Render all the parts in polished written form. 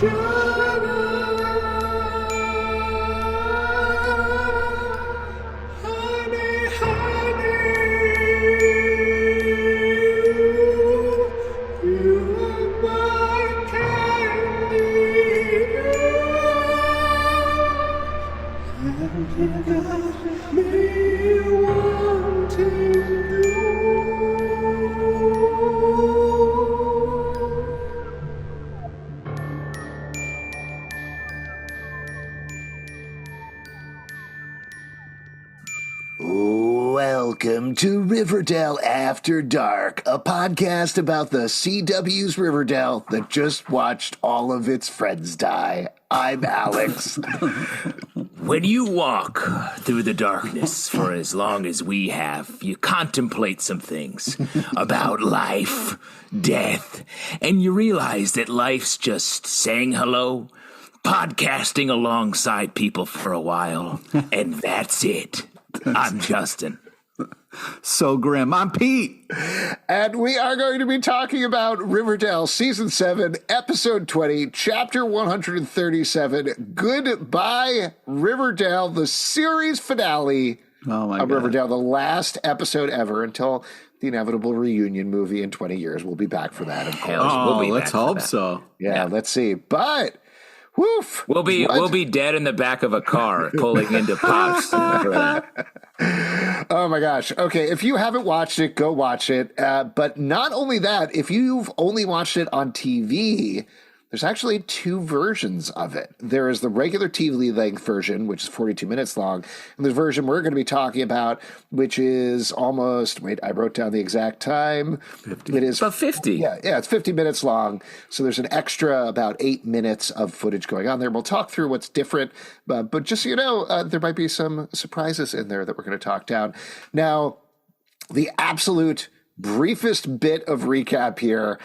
Welcome to Riverdale After Dark, a podcast about the CW's Riverdale that just watched all of its friends die. I'm Alex. When you walk through the darkness for as long as we have, you contemplate some things about life, death, and you realize that life's just saying hello, podcasting alongside people for a while, and that's it. I'm Justin. So grim. I'm Pete. And we are going to be talking about Riverdale Season 7, Episode 20, Chapter 137, Goodbye Riverdale, the series finale of Riverdale, the last episode ever until the inevitable reunion movie in 20 years. We'll be back for that, of course. Let's hope so. Yeah, let's see. But... woof. We'll be dead in the back of a car pulling into Pops. Oh my gosh. Okay, if you haven't watched it, go watch it. But not only that, if you've only watched it on TV, there's actually two versions of it. There is the regular TV length version, which is 42 minutes long, and the version we're going to be talking about, which is almost, I wrote down the exact time. 50. It is about 50. Yeah, it's 50 minutes long. So there's an extra about 8 minutes of footage going on there. We'll talk through what's different, but just so you know, there might be some surprises in there that we're going to talk down. Now, the absolute briefest bit of recap here,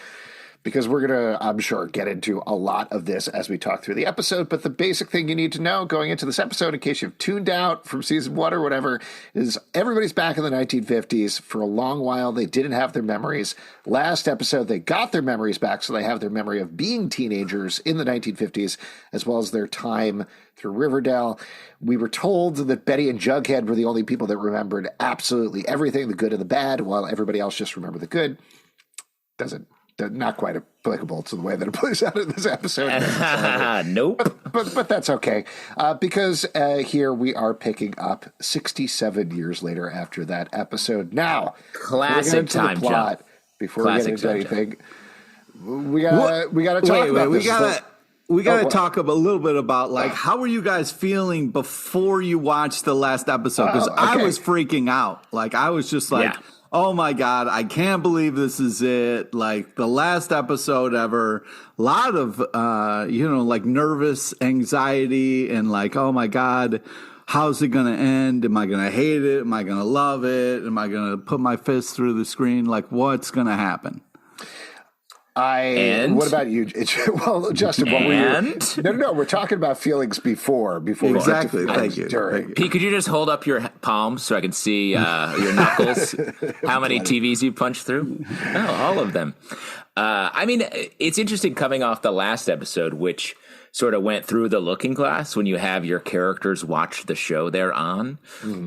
because we're going to, I'm sure, get into a lot of this as we talk through the episode. But the basic thing you need to know going into this episode, in case you've tuned out from season 1 or whatever, is everybody's back in the 1950s. For a long while, they didn't have their memories. Last episode, they got their memories back, so they have their memory of being teenagers in the 1950s, as well as their time through Riverdale. We were told that Betty and Jughead were the only people that remembered absolutely everything, the good and the bad, while everybody else just remembered the good. Not quite applicable to the way that it plays out in this episode. Nope. But that's okay, because here we are picking up 67 years later after that episode. Now, classic time plot, jump. Before we get into anything, we gotta talk about this. We gotta talk a little bit about how were you guys feeling before you watched the last episode? Because I was freaking out. I was just oh my God, I can't believe this is it. The last episode ever. A lot of, nervous anxiety and oh my God, how's it going to end? Am I going to hate it? Am I going to love it? Am I going to put my fist through the screen? What's going to happen? What about you? Well, Justin, what were you? No, we're talking about feelings before exactly. Thank you. Pete, could you just hold up your palms so I can see your knuckles? How many TVs you punched through? Oh, all of them. It's interesting coming off the last episode, which sort of went through the looking glass when you have your characters watch the show they're on.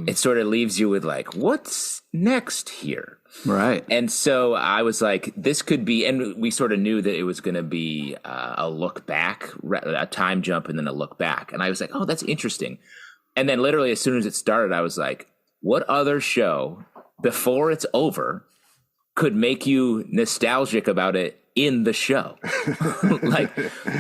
It sort of leaves you with what's next here? Right. And so I was like, this could be, and we sort of knew that it was going to be a look back, a time jump, and then a look back. And I was like, oh, that's interesting. And then literally as soon as it started, I was like, what other show before it's over could make you nostalgic about it in the show?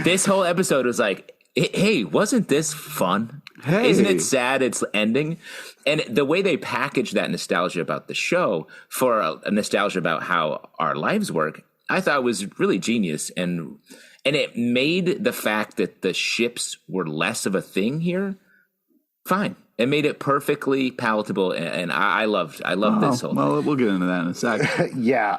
This whole episode was like, hey, wasn't this fun? Hey. Isn't it sad it's ending? And the way they package that nostalgia about the show for a nostalgia about how our lives work, I thought was really genius. And it made the fact that the ships were less of a thing here fine. It made it perfectly palatable, and I loved this whole thing. Well, we'll get into that in a second. Yeah,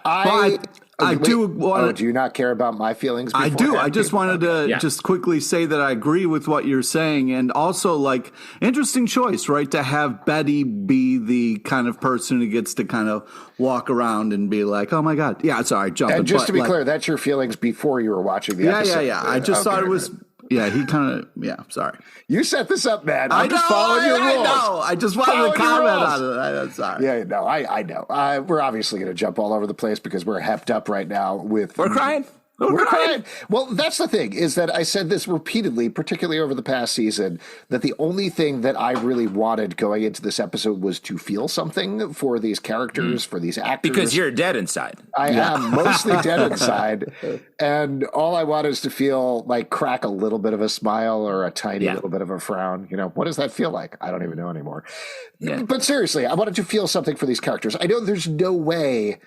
I do want to. Do you not care about my feelings? I do. I just wanted to just quickly say that I agree with what you're saying. And also, like, interesting choice, right? To have Betty be the kind of person who gets to kind of walk around and be like, oh my God. Yeah, sorry, jumping. And just to be clear, that's your feelings before you were watching the episode. Yeah. I just thought it was. Yeah, he kind of, sorry. You set this up, man. I'm just following your rules. I know. I just wanted to comment on it. I'm sorry. Yeah, no, I know. We're obviously going to jump all over the place because we're hepped up right now with... We're crying. We're crying. Well, that's the thing, is that I said this repeatedly, particularly over the past season, that the only thing that I really wanted going into this episode was to feel something for these characters, for these actors. Because you're dead inside. I am mostly dead inside. And all I want is to feel like crack a little bit of a smile or a tiny little bit of a frown. You know, what does that feel like? I don't even know anymore. Yeah. But seriously, I wanted to feel something for these characters. I know there's no way...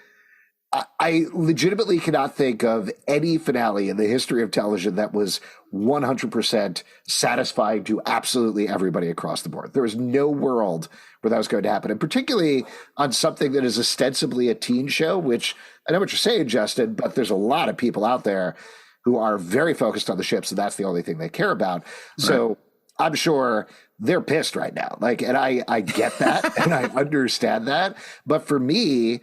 I legitimately cannot think of any finale in the history of television that was 100% satisfying to absolutely everybody across the board. There was no world where that was going to happen, and particularly on something that is ostensibly a teen show, which I know what you're saying, Justin, but there's a lot of people out there who are very focused on the ships, and that's the only thing they care about. Right. So I'm sure they're pissed right now. Like, and I get that, and I understand that. But for me,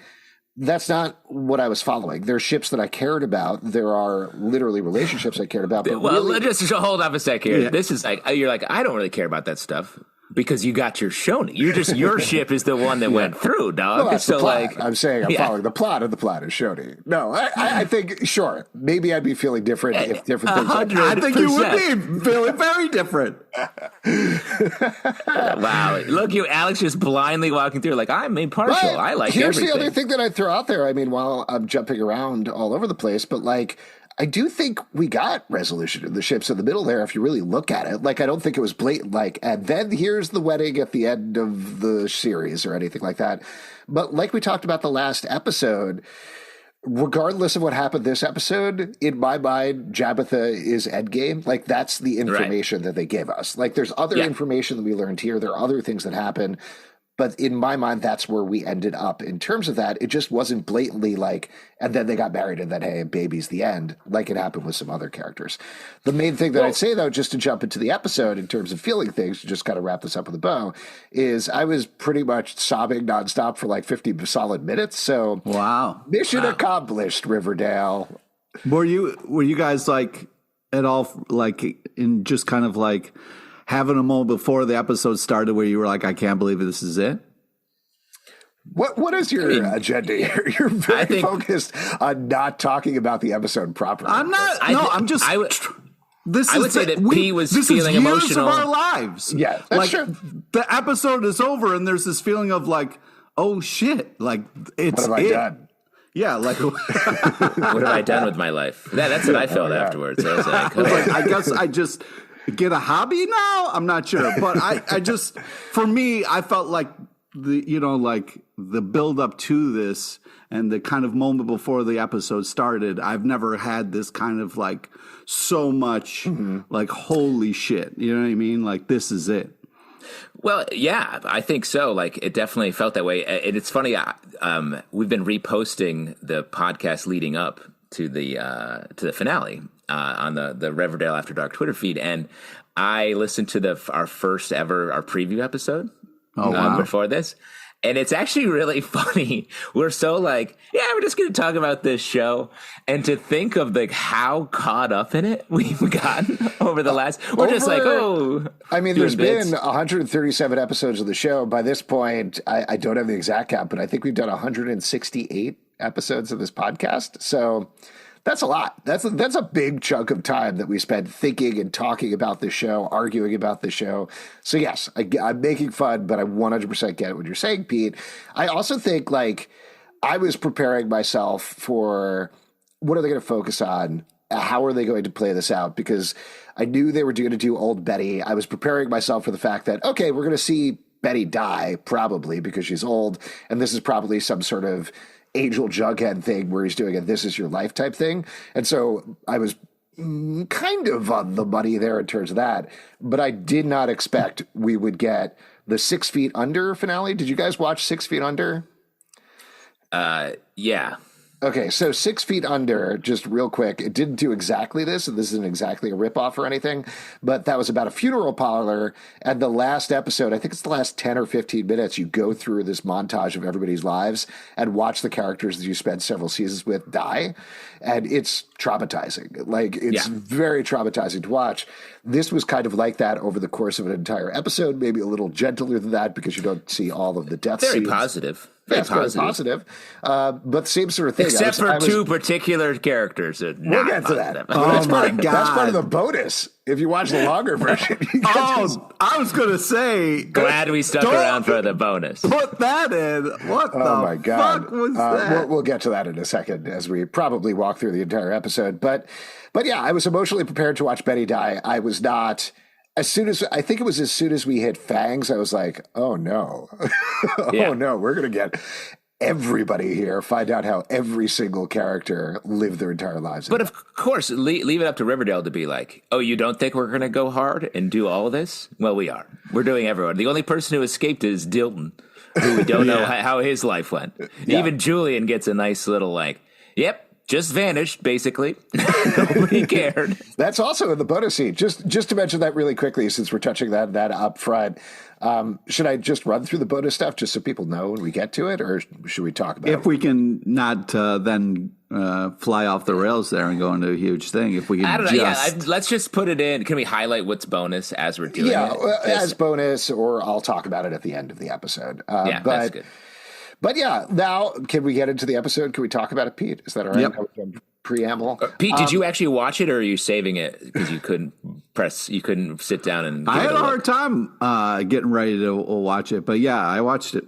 that's not what I was following. There are ships that I cared about. There are literally relationships I cared about. But well, really, just hold up a sec here. Yeah. This is like, you're like, I don't really care about that stuff because you got your Shoni. You're just, your ship is the one that went through, dog. Well, that's so the plot. Like, I'm saying I'm following the plot, and the plot is Shoni. No, I think, sure, maybe I'd be feeling different if different things. I think you would be feeling very different. Wow. Look, Alex just blindly walking through like, I'm impartial. But I like here's everything. The other thing that I throw out there. I mean, while I'm jumping around all over the place, but like, I do think we got resolution in the ships in the middle there, if you really look at it. Like, I don't think it was blatant, like, and then here's the wedding at the end of the series or anything like that. But like we talked about the last episode, regardless of what happened this episode, in my mind, Jabitha is endgame. Like, that's the information that they gave us. Like, there's other information that we learned here. There are other things that happen. But in my mind, that's where we ended up. In terms of that, it just wasn't blatantly like, and then they got married and then, hey, baby's the end, like it happened with some other characters. The main thing that I'd say, though, just to jump into the episode in terms of feeling things, to just kind of wrap this up with a bow, is I was pretty much sobbing nonstop for like 50 solid minutes. So mission accomplished, Riverdale. Were you guys like at all like in just kind of like having a moment before the episode started where you were like, I can't believe this is it? What is your agenda here? You're very focused on not talking about the episode properly. I'm not. I'm just. I would say that P was feeling emotional. This is years of our lives. Yeah, that's like, true. The episode is over and there's this feeling of like, oh shit, like it's what have I done? Yeah, like what have I done with my life? That's what I felt afterwards. I was like, I guess I just get a hobby now? I'm not sure. But I just, for me, I felt like the build up to this and the kind of moment before the episode started, I've never had this kind of like so much like, holy shit. You know what I mean? Like, this is it. Well, yeah, I think so. Like, it definitely felt that way. And it's funny. We've been reposting the podcast leading up to the finale on the Riverdale After Dark Twitter feed, and I listened to our first ever preview episode before this, and it's actually really funny. We're so like, yeah, we're just going to talk about this show, and to think of like how caught up in it we've gotten over the last. Just like, I mean, there's been 137 episodes of the show. By this point, I don't have the exact count, but I think we've done 168 episodes of this podcast. So that's a lot. That's a big chunk of time that we spent thinking and talking about this show, arguing about this show. So yes, I'm making fun, but I 100% get what you're saying, Pete. I also think like I was preparing myself for what are they going to focus on? How are they going to play this out? Because I knew they were going to do old Betty. I was preparing myself for the fact that, okay, we're going to see Betty die probably because she's old. And this is probably some sort of Angel Jughead thing where he's doing a "this is your life" type thing. And so I was kind of on the money there in terms of that, but I did not expect we would get the 6 Feet Under finale. Did you guys watch 6 Feet Under? Yeah. Okay, so 6 Feet Under, just real quick, it didn't do exactly this, and this isn't exactly a ripoff or anything, but that was about a funeral parlor, and the last episode, I think it's the last 10 or 15 minutes, you go through this montage of everybody's lives and watch the characters that you spent several seasons with die, and it's traumatizing. Like, it's very traumatizing to watch. This was kind of like that over the course of an entire episode, maybe a little gentler than that because you don't see all of the death scenes. Very positive. Very positive. But the same sort of thing. Except for two particular characters. We'll get to that. Oh, my God. That's part of the bonus. If you watch the longer version. I was going to say. Glad we stuck around for the bonus. Put that in. What my the God. fuck was that? We'll get to that in a second as we probably walk through the entire episode. But yeah, I was emotionally prepared to watch Betty die. I was not. As soon as we hit Fangs, I was like, oh no. No, we're going to get everybody here, find out how every single character lived their entire lives. But of course, leave it up to Riverdale to be like, oh, you don't think we're going to go hard and do all this? Well, we are. We're doing everyone. The only person who escaped is Dilton, who we don't know how his life went. Yeah. Even Julian gets a nice little like, yep. Just vanished, basically. Nobody cared. That's also in the bonus scene. Just to mention that really quickly, since we're touching that up front, should I just run through the bonus stuff just so people know when we get to it, or should we talk about it? If we can not then fly off the rails there and go into a huge thing. If we can, I don't know. Yeah, let's just put it in. Can we highlight what's bonus as we're doing it? Yeah, as bonus, or I'll talk about it at the end of the episode. That's good. But yeah, now can we get into the episode? Can we talk about it, Pete? Is that all right? Yep. Preamble. Pete, did you actually watch it, or are you saving it because you couldn't sit down and? I had a hard time getting ready to watch it, but yeah, I watched it.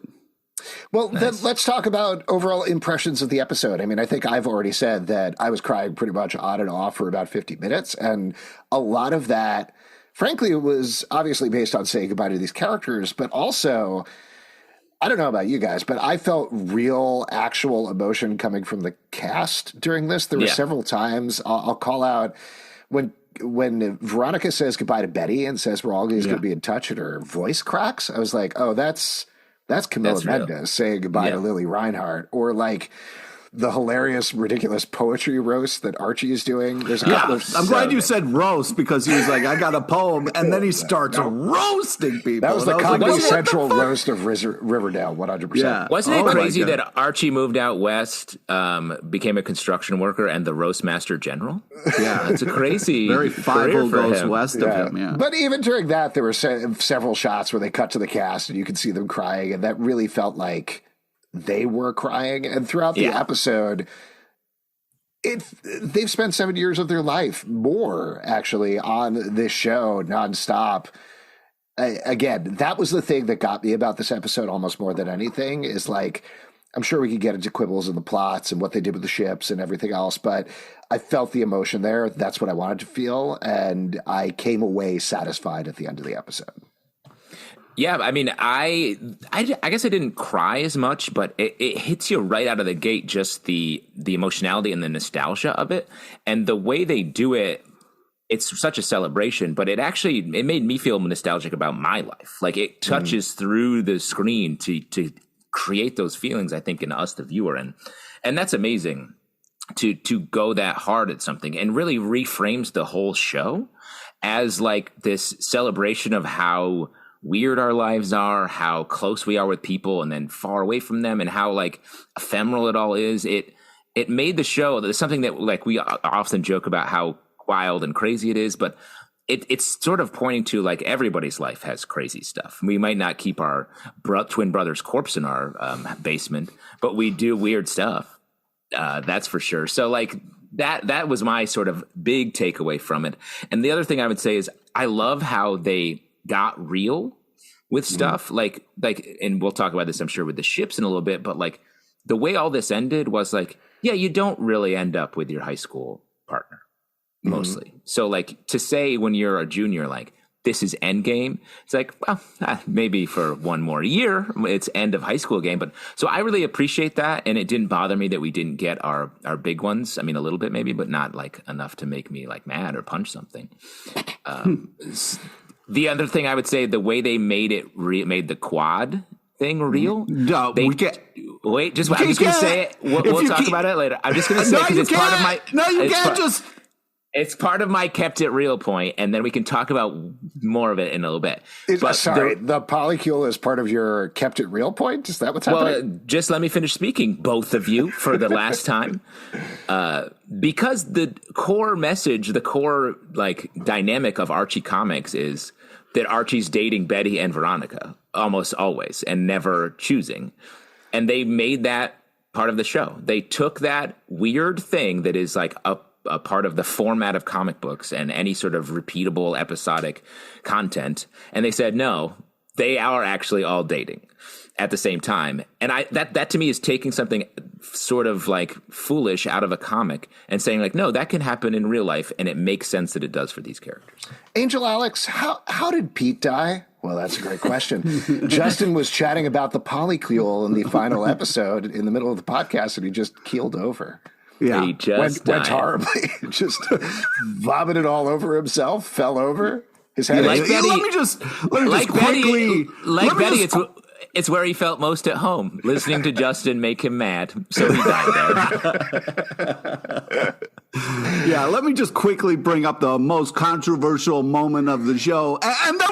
Well, then let's talk about overall impressions of the episode. I mean, I think I've already said that I was crying pretty much on and off for about 50 minutes, and a lot of that, frankly, it was obviously based on saying goodbye to these characters, but also. I don't know about you guys, but I felt real, actual emotion coming from the cast during this. There were several times. I'll call out when Veronica says goodbye to Betty and says we're always going to be in touch, and her voice cracks. I was like, oh, that's Camila Mendes saying goodbye to Lily Reinhart, or like the hilarious, ridiculous poetry roast that Archie is doing. There's a couple of I'm glad you said roast because he was like, I got a poem, and then he starts roasting people. That was the Comedy Central roast of Riverdale, 100%. Yeah. Wasn't it crazy that Archie moved out west, became a construction worker, and the roast master general? Yeah, that's a crazy very Five goes west of him. Yeah, but even during that, there were several shots where they cut to the cast, and you could see them crying, and that really felt like they were crying. And throughout the episode, they've spent 7 years of their life, more actually, on this show nonstop. Again, that was the thing that got me about this episode almost more than anything, is like, I'm sure we could get into quibbles in the plots and what they did with the ships and everything else, but I felt the emotion there. That's what I wanted to feel, and I came away satisfied at the end of the episode. Yeah, I mean, I guess I didn't cry as much, but it hits you right out of the gate, just the emotionality and the nostalgia of it. And the way they do it, it's such a celebration, but it made me feel nostalgic about my life. Like, it touches through the screen to create those feelings, I think, in us, the viewer. And that's amazing to go that hard at something, and really reframes the whole show as like this celebration of how weird our lives are, how close we are with people and then far away from them, and how like ephemeral it all is. It made the show something that, like, we often joke about how wild and crazy it is, but it's sort of pointing to like everybody's life has crazy stuff. We might not keep our twin brother's corpse in our basement, but we do weird stuff. That's for sure. So like that was my sort of big takeaway from it. And the other thing I would say is I love how they got real with stuff like, and we'll talk about this, I'm sure, with the ships in a little bit, but like the way all this ended was like, yeah, you don't really end up with your high school partner mostly. So like to say when you're a junior, like this is end game, it's like, well, maybe for one more year, it's end of high school game. But so I really appreciate that. And it didn't bother me that we didn't get our big ones. I mean, a little bit maybe, but not like enough to make me like mad or punch something. The other thing I would say, the way they made it made the quad thing real. No, Wait, I'm just going to say it. We'll talk about it later. I'm just going to say because it's part of my. No, you can't just. It's part of my kept it real point, and then we can talk about more of it in a little bit. The polycule is part of your kept it real point? Is that what's happening? Well, just let me finish speaking, both of you, for the last time. Because the core message, the core dynamic of Archie comics is that Archie's dating Betty and Veronica almost always and never choosing. And they made that part of the show. They took that weird thing that is like a part of the format of comic books and any sort of repeatable episodic content. And they said, no, they are actually all dating at the same time. And that to me is taking something sort of like foolish out of a comic and saying like, no, that can happen in real life. And it makes sense that it does for these characters. Angel Alex, how did Pete die? Well, that's a great question. Justin was chatting about the polycule in the final episode in the middle of the podcast and he just keeled over. Yeah, he just went horribly. Just vomited all over himself. Fell over. His head. Like Betty, let me just quickly. It's where he felt most at home, listening to Justin make him mad. So he died there. Yeah, let me just quickly bring up the most controversial moment of the show, and then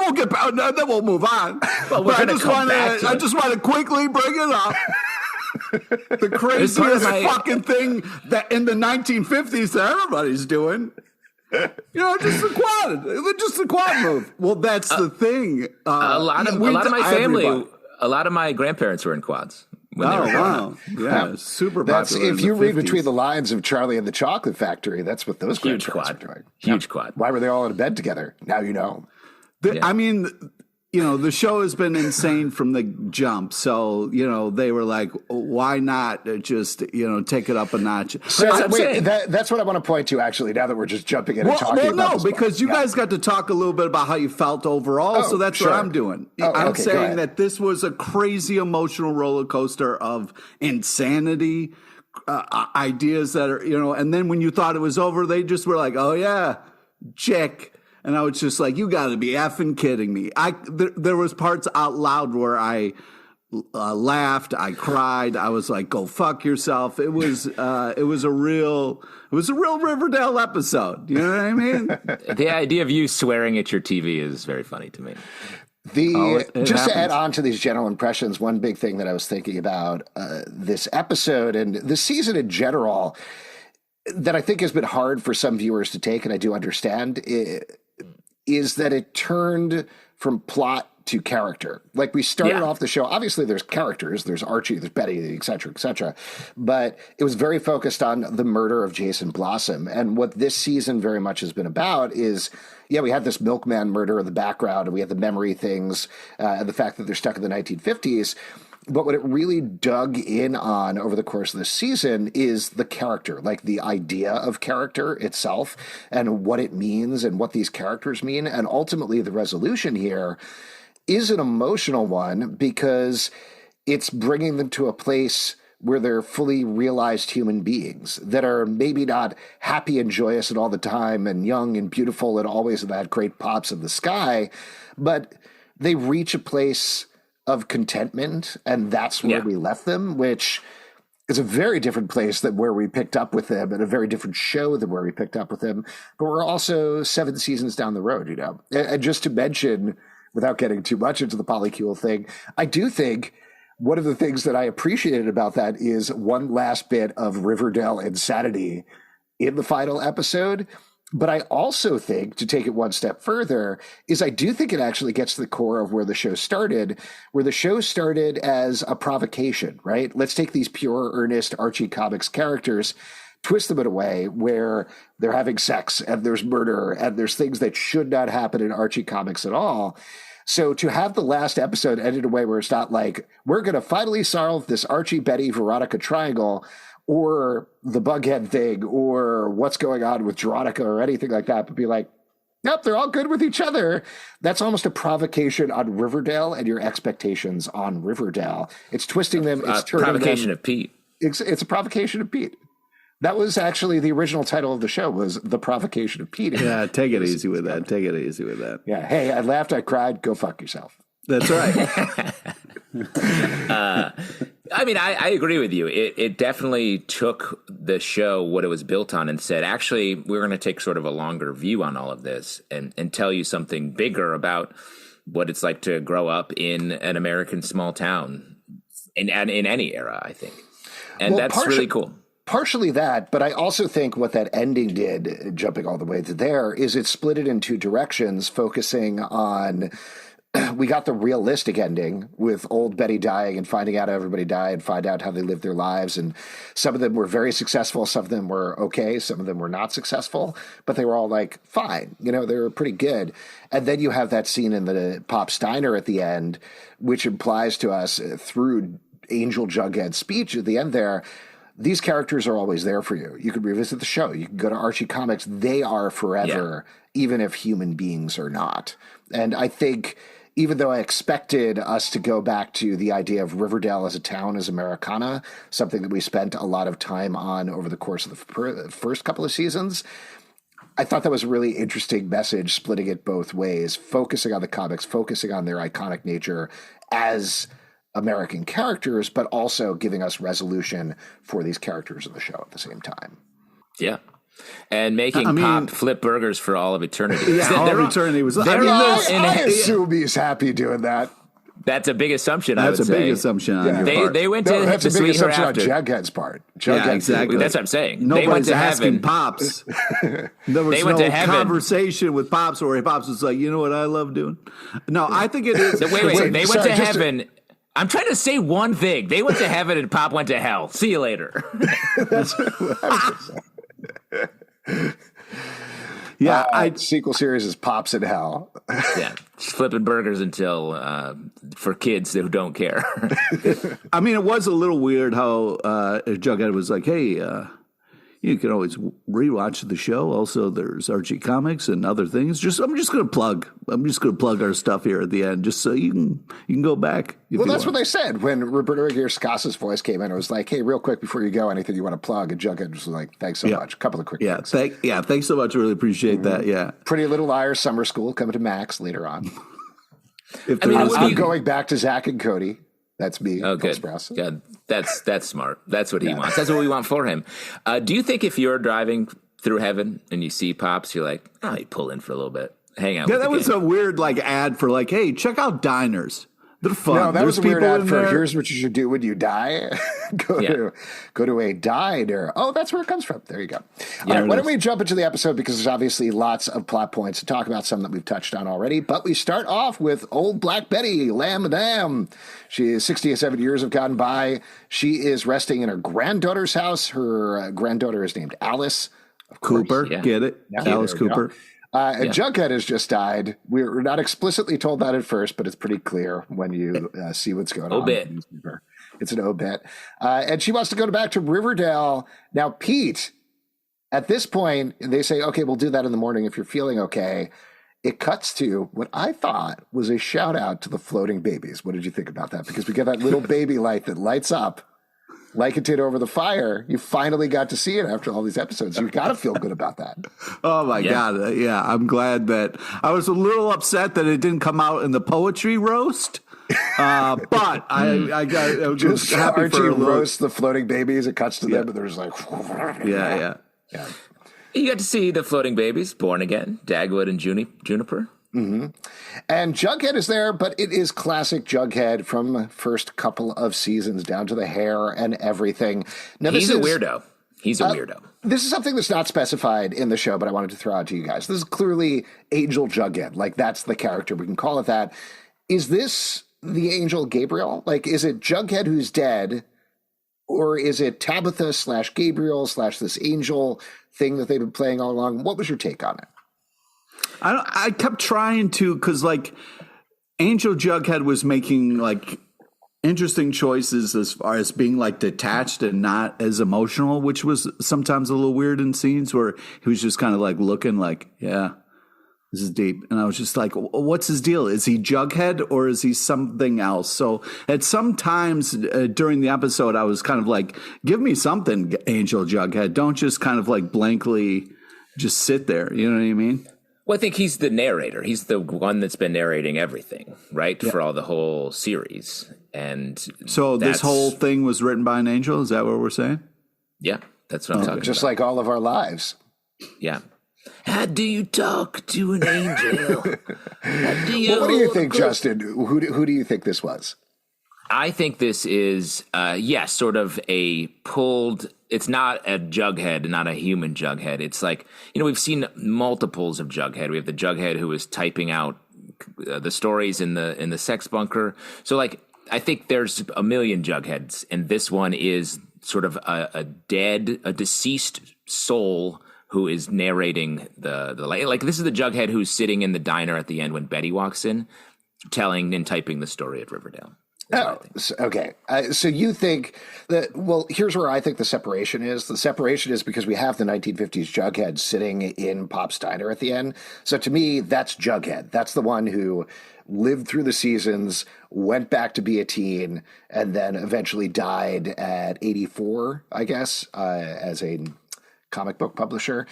we'll move on. Well, I just want to quickly bring it up. The craziest fucking thing that in the 1950s that everybody's doing. Just the quad move. Well, that's the thing. A lot of my family, a lot of my grandparents were in quads. Wow. Yeah, super popular. If you read between the lines of Charlie and the Chocolate Factory, that's what those grandparents were doing. Huge quad. Why were they all in bed together? Now you know. I mean, the show has been insane from the jump. So, they were like, why not just, take it up a notch? So that's what I want to point to, actually, now that we're just jumping in and talking about this. Because you guys got to talk a little bit about how you felt overall. So that's what I'm doing. I'm saying that this was a crazy emotional roller coaster of insanity, ideas that are, and then when you thought it was over, they just were like, oh, yeah, check. And I was just like, you got to be effing kidding me. There was parts out loud where I laughed, I cried. I was like, go fuck yourself. It was a real Riverdale episode. You know what I mean? The idea of you swearing at your TV is very funny to me. Just to add on to these general impressions, one big thing that I was thinking about this episode and this season in general that I think has been hard for some viewers to take, and I do understand, is that it turned from plot to character. Like we started off the show, obviously there's characters, there's Archie, there's Betty, et cetera, but it was very focused on the murder of Jason Blossom. And what this season very much has been about is, we had this milkman murder in the background, and we had the memory things, and the fact that they're stuck in the 1950s. But what it really dug in on over the course of this season is the character, like the idea of character itself and what it means and what these characters mean. And ultimately, the resolution here is an emotional one because it's bringing them to a place where they're fully realized human beings that are maybe not happy and joyous and all the time and young and beautiful and always in that great pops of the sky, but they reach a place of contentment, and that's where we left them, which is a very different place than where we picked up with them, and a very different show than where we picked up with them. But we're also 7 seasons down the road, And just to mention, without getting too much into the polycule thing, I do think one of the things that I appreciated about that is one last bit of Riverdale insanity in the final episode. But I also think, to take it one step further, is I do think it actually gets to the core of where the show started as a provocation, right? Let's take these pure, earnest Archie comics characters, twist them in a way where they're having sex and there's murder and there's things that should not happen in Archie comics at all. So to have the last episode end in a way where it's not like, we're going to finally solve this Archie, Betty, Veronica triangle, or the Bughead thing, or what's going on with Veronica or anything like that, but be like, nope, they're all good with each other. That's almost a provocation on Riverdale and your expectations on Riverdale. It's twisting them. It's turning provocation them, of Pete. It's a provocation of Pete. That was actually the original title of the show, was The Provocation of Pete. Yeah, take it easy with that. Take it easy with that. Yeah. Hey, I laughed, I cried. Go fuck yourself. That's right. I mean, I agree with you. It definitely took the show, what it was built on, and said, actually, we're going to take sort of a longer view on all of this and tell you something bigger about what it's like to grow up in an American small town in any era, I think. And that's really cool. Partially that, but I also think what that ending did, jumping all the way to there, is it split it in two directions, focusing on... We got the realistic ending with old Betty dying and finding out how everybody died, find out how they lived their lives. And some of them were very successful. Some of them were okay. Some of them were not successful, but they were all like, fine, they were pretty good. And then you have that scene in the Pop's Diner at the end, which implies to us through Angel Jughead's speech at the end there, these characters are always there for you. You could revisit the show. You can go to Archie Comics. They are forever, even if human beings are not. And I think... even though I expected us to go back to the idea of Riverdale as a town, as Americana, something that we spent a lot of time on over the course of the first couple of seasons, I thought that was a really interesting message, splitting it both ways, focusing on the comics, focusing on their iconic nature as American characters, but also giving us resolution for these characters in the show at the same time. Yeah. And making Pop flip burgers for all of eternity. Yeah, all of eternity was. I assume he's happy doing that. That's a big assumption. That's a big assumption on your part. They went to that's the a big assumption on hereafter. Jughead's part. Yeah, exactly. That's what I'm saying. Nobody's they went to asking heaven. Pops. There was no conversation with Pops where Pops was like, you know what I love doing? No, I think it is. Wait. They went to heaven. I'm trying to say one thing. They went to heaven and Pop went to hell. See you later. That's what I was saying. Yeah, sequel series is Pops in Hell. Yeah, just flipping burgers until for kids who don't care. I mean, it was a little weird how Jughead was like, "Hey, you can always rewatch the show. Also, there's Archie Comics and other things. I'm just going to plug our stuff here at the end, just so you can go back." Well, that's what they said when Roberto Aguirre-Scasa's voice came in. It was like, "Hey, real quick before you go, anything you want to plug?" And Jughead was like, "Thanks so much. A couple of quick things." Thanks so much. Really appreciate that. Yeah, Pretty Little Liars Summer School coming to Max later on. I'm going back to Zach and Cody. That's me. Oh, good. Yeah, that's smart. That's what he wants. That's what we want for him. Do you think if you're driving through heaven and you see Pops, you're like, you pull in for a little bit, hang out? Yeah, that was a weird ad for hey, check out diners. They're fun. No, that was a weird ad for here's what you should do when you die. Go to a diner. Oh, that's where it comes from. There you go. All right, why don't we jump into the episode, because there's obviously lots of plot points to talk about, some that we've touched on already. But we start off with old Black Betty, Lamb Madame. She is 67 years have gone by. She is resting in her granddaughter's house. Her granddaughter is named Alice. Of Cooper, get it? Yeah. Alice Cooper. And Jughead has just died. We're not explicitly told that at first, but it's pretty clear when you see what's going on. Obit. It's an obit. And she wants to go back to Riverdale. Now, Pete, at this point, they say, okay, we'll do that in the morning if you're feeling okay. It cuts to what I thought was a shout out to the floating babies. What did you think about that? Because we get that little baby light that lights up like it did over the fire. You finally got to see it after all these episodes. You've got to feel good about that. Oh my God. Yeah. I'm glad that I was a little upset that it didn't come out in the poetry roast. But I was just happy Archie for a little... roasts the floating babies. It cuts to them and there's like, yeah. You got to see the floating babies born again, Dagwood and Juniper. Mm-hmm. And Jughead is there, but it is classic Jughead from the first couple of seasons, down to the hair and everything. Now, He's a weirdo. He's a weirdo. This is something that's not specified in the show, but I wanted to throw out to you guys. This is clearly Angel Jughead. That's the character. We can call it that. Is this the Angel Gabriel? Is it Jughead who's dead, or is it Tabitha / Gabriel / this angel thing that they've been playing all along? What was your take on it? I kept trying to, because Angel Jughead was making interesting choices as far as being detached and not as emotional, which was sometimes a little weird in scenes where he was just kind of looking yeah, this is deep. And I was just like, what's his deal? Is he Jughead or is he something else? So at some times during the episode, I was kind of give me something, Angel Jughead. Don't just kind of blankly just sit there. You know what I mean? Well, I think he's the narrator. He's the one that's been narrating everything, right? Yeah. For all the whole series. And so this whole thing was written by an angel. Is that what we're saying? Yeah, that's what I'm talking just about. like all of our lives. Yeah. How do you talk to an angel? What do you think, Justin? Who do you think this was? I think this is, sort of a pulled. It's not a Jughead, not a human Jughead. It's like, we've seen multiples of Jughead. We have the Jughead who is typing out the stories in the sex bunker. So, like, I think there's a million Jugheads, and this one is sort of a deceased soul who is narrating the like. This is the Jughead who's sitting in the diner at the end when Betty walks in, telling and typing the story at Riverdale. Oh, okay. So you think that, well, here's where I think the separation is. The separation is because we have the 1950s Jughead sitting in Pop's Diner at the end. So to me, that's Jughead. That's the one who lived through the seasons, went back to be a teen, and then eventually died at 84, I guess, as a comic book publisher.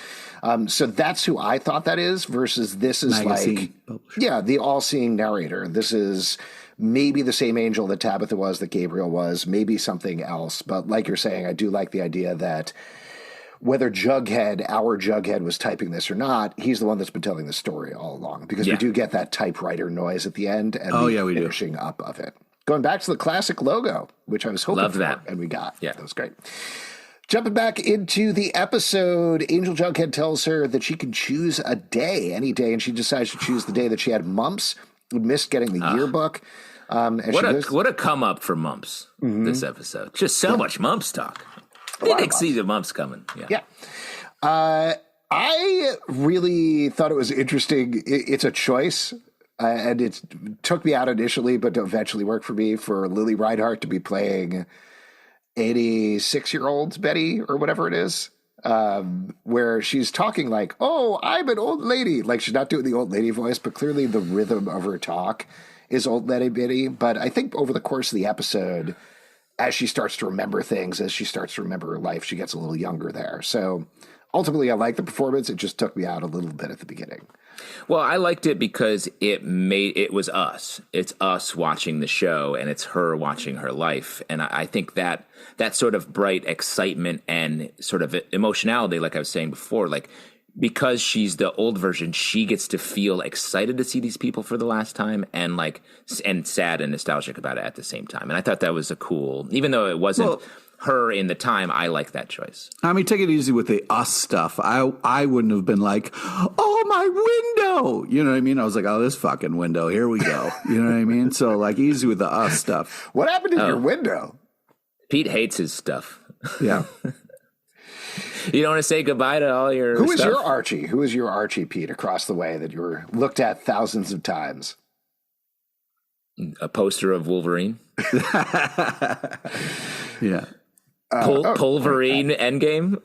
So that's who I thought that is versus this is magazine publisher. Yeah, the all-seeing narrator. This is maybe the same angel that Tabitha was, that Gabriel was, maybe something else. But like you're saying, I do like the idea that whether Jughead, our Jughead, was typing this or not, he's the one that's been telling the story all along, because we do get that typewriter noise at the end and the finishing up of it. Going back to the classic logo, which I was hoping for, and we got. Yeah, that was great. Jumping back into the episode, Angel Jughead tells her that she can choose a day, any day, and she decides to choose the day that she had mumps, missed getting the yearbook. And what a come up for mumps this episode. Just so much mumps talk. Didn't see the mumps coming. Yeah. I really thought it was interesting. It's a choice, and it took me out initially, but eventually worked for me, for Lily Reinhart to be playing 86-year-old Betty or whatever it is, where she's talking like, oh, I'm an old lady. Like, she's not doing the old lady voice, but clearly the rhythm of her talk is old lady Betty. But I think over the course of the episode, as she starts to remember things, as she starts to remember her life, she gets a little younger there. So ultimately, I like the performance. It just took me out a little bit at the beginning. Well, I liked it because it was us. It's us watching the show, and it's her watching her life. And I think that sort of bright excitement and sort of emotionality, like I was saying before, like, because she's the old version, she gets to feel excited to see these people for the last time, and sad and nostalgic about it at the same time. And I thought that was a cool, even though it wasn't her in the time, I like that choice. I mean, take it easy with the us stuff. I wouldn't have been like, oh, my window. You know what I mean? I was like, oh, this fucking window. Here we go. You know what I mean? So, like, easy with the us stuff. What happened to your window? Pete hates his stuff. Yeah. You don't want to say goodbye to all your Who is your Archie? Who is your Archie, Pete, across the way that you were looked at thousands of times? A poster of Wolverine. Yeah. Pulverine Endgame.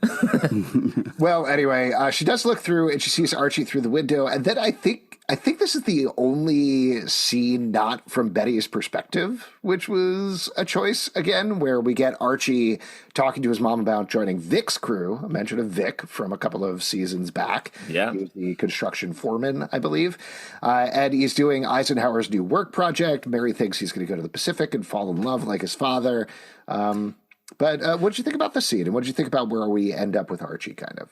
Well, anyway, she does look through and she sees Archie through the window. And then I think this is the only scene not from Betty's perspective, which was a choice again, where we get Archie talking to his mom about joining Vic's crew. A mention of Vic from a couple of seasons back. Yeah. He was the construction foreman, I believe. And he's doing Eisenhower's new work project. Mary thinks he's going to go to the Pacific and fall in love like his father. But what did you think about the scene, and what did you think about where we end up with Archie, kind of?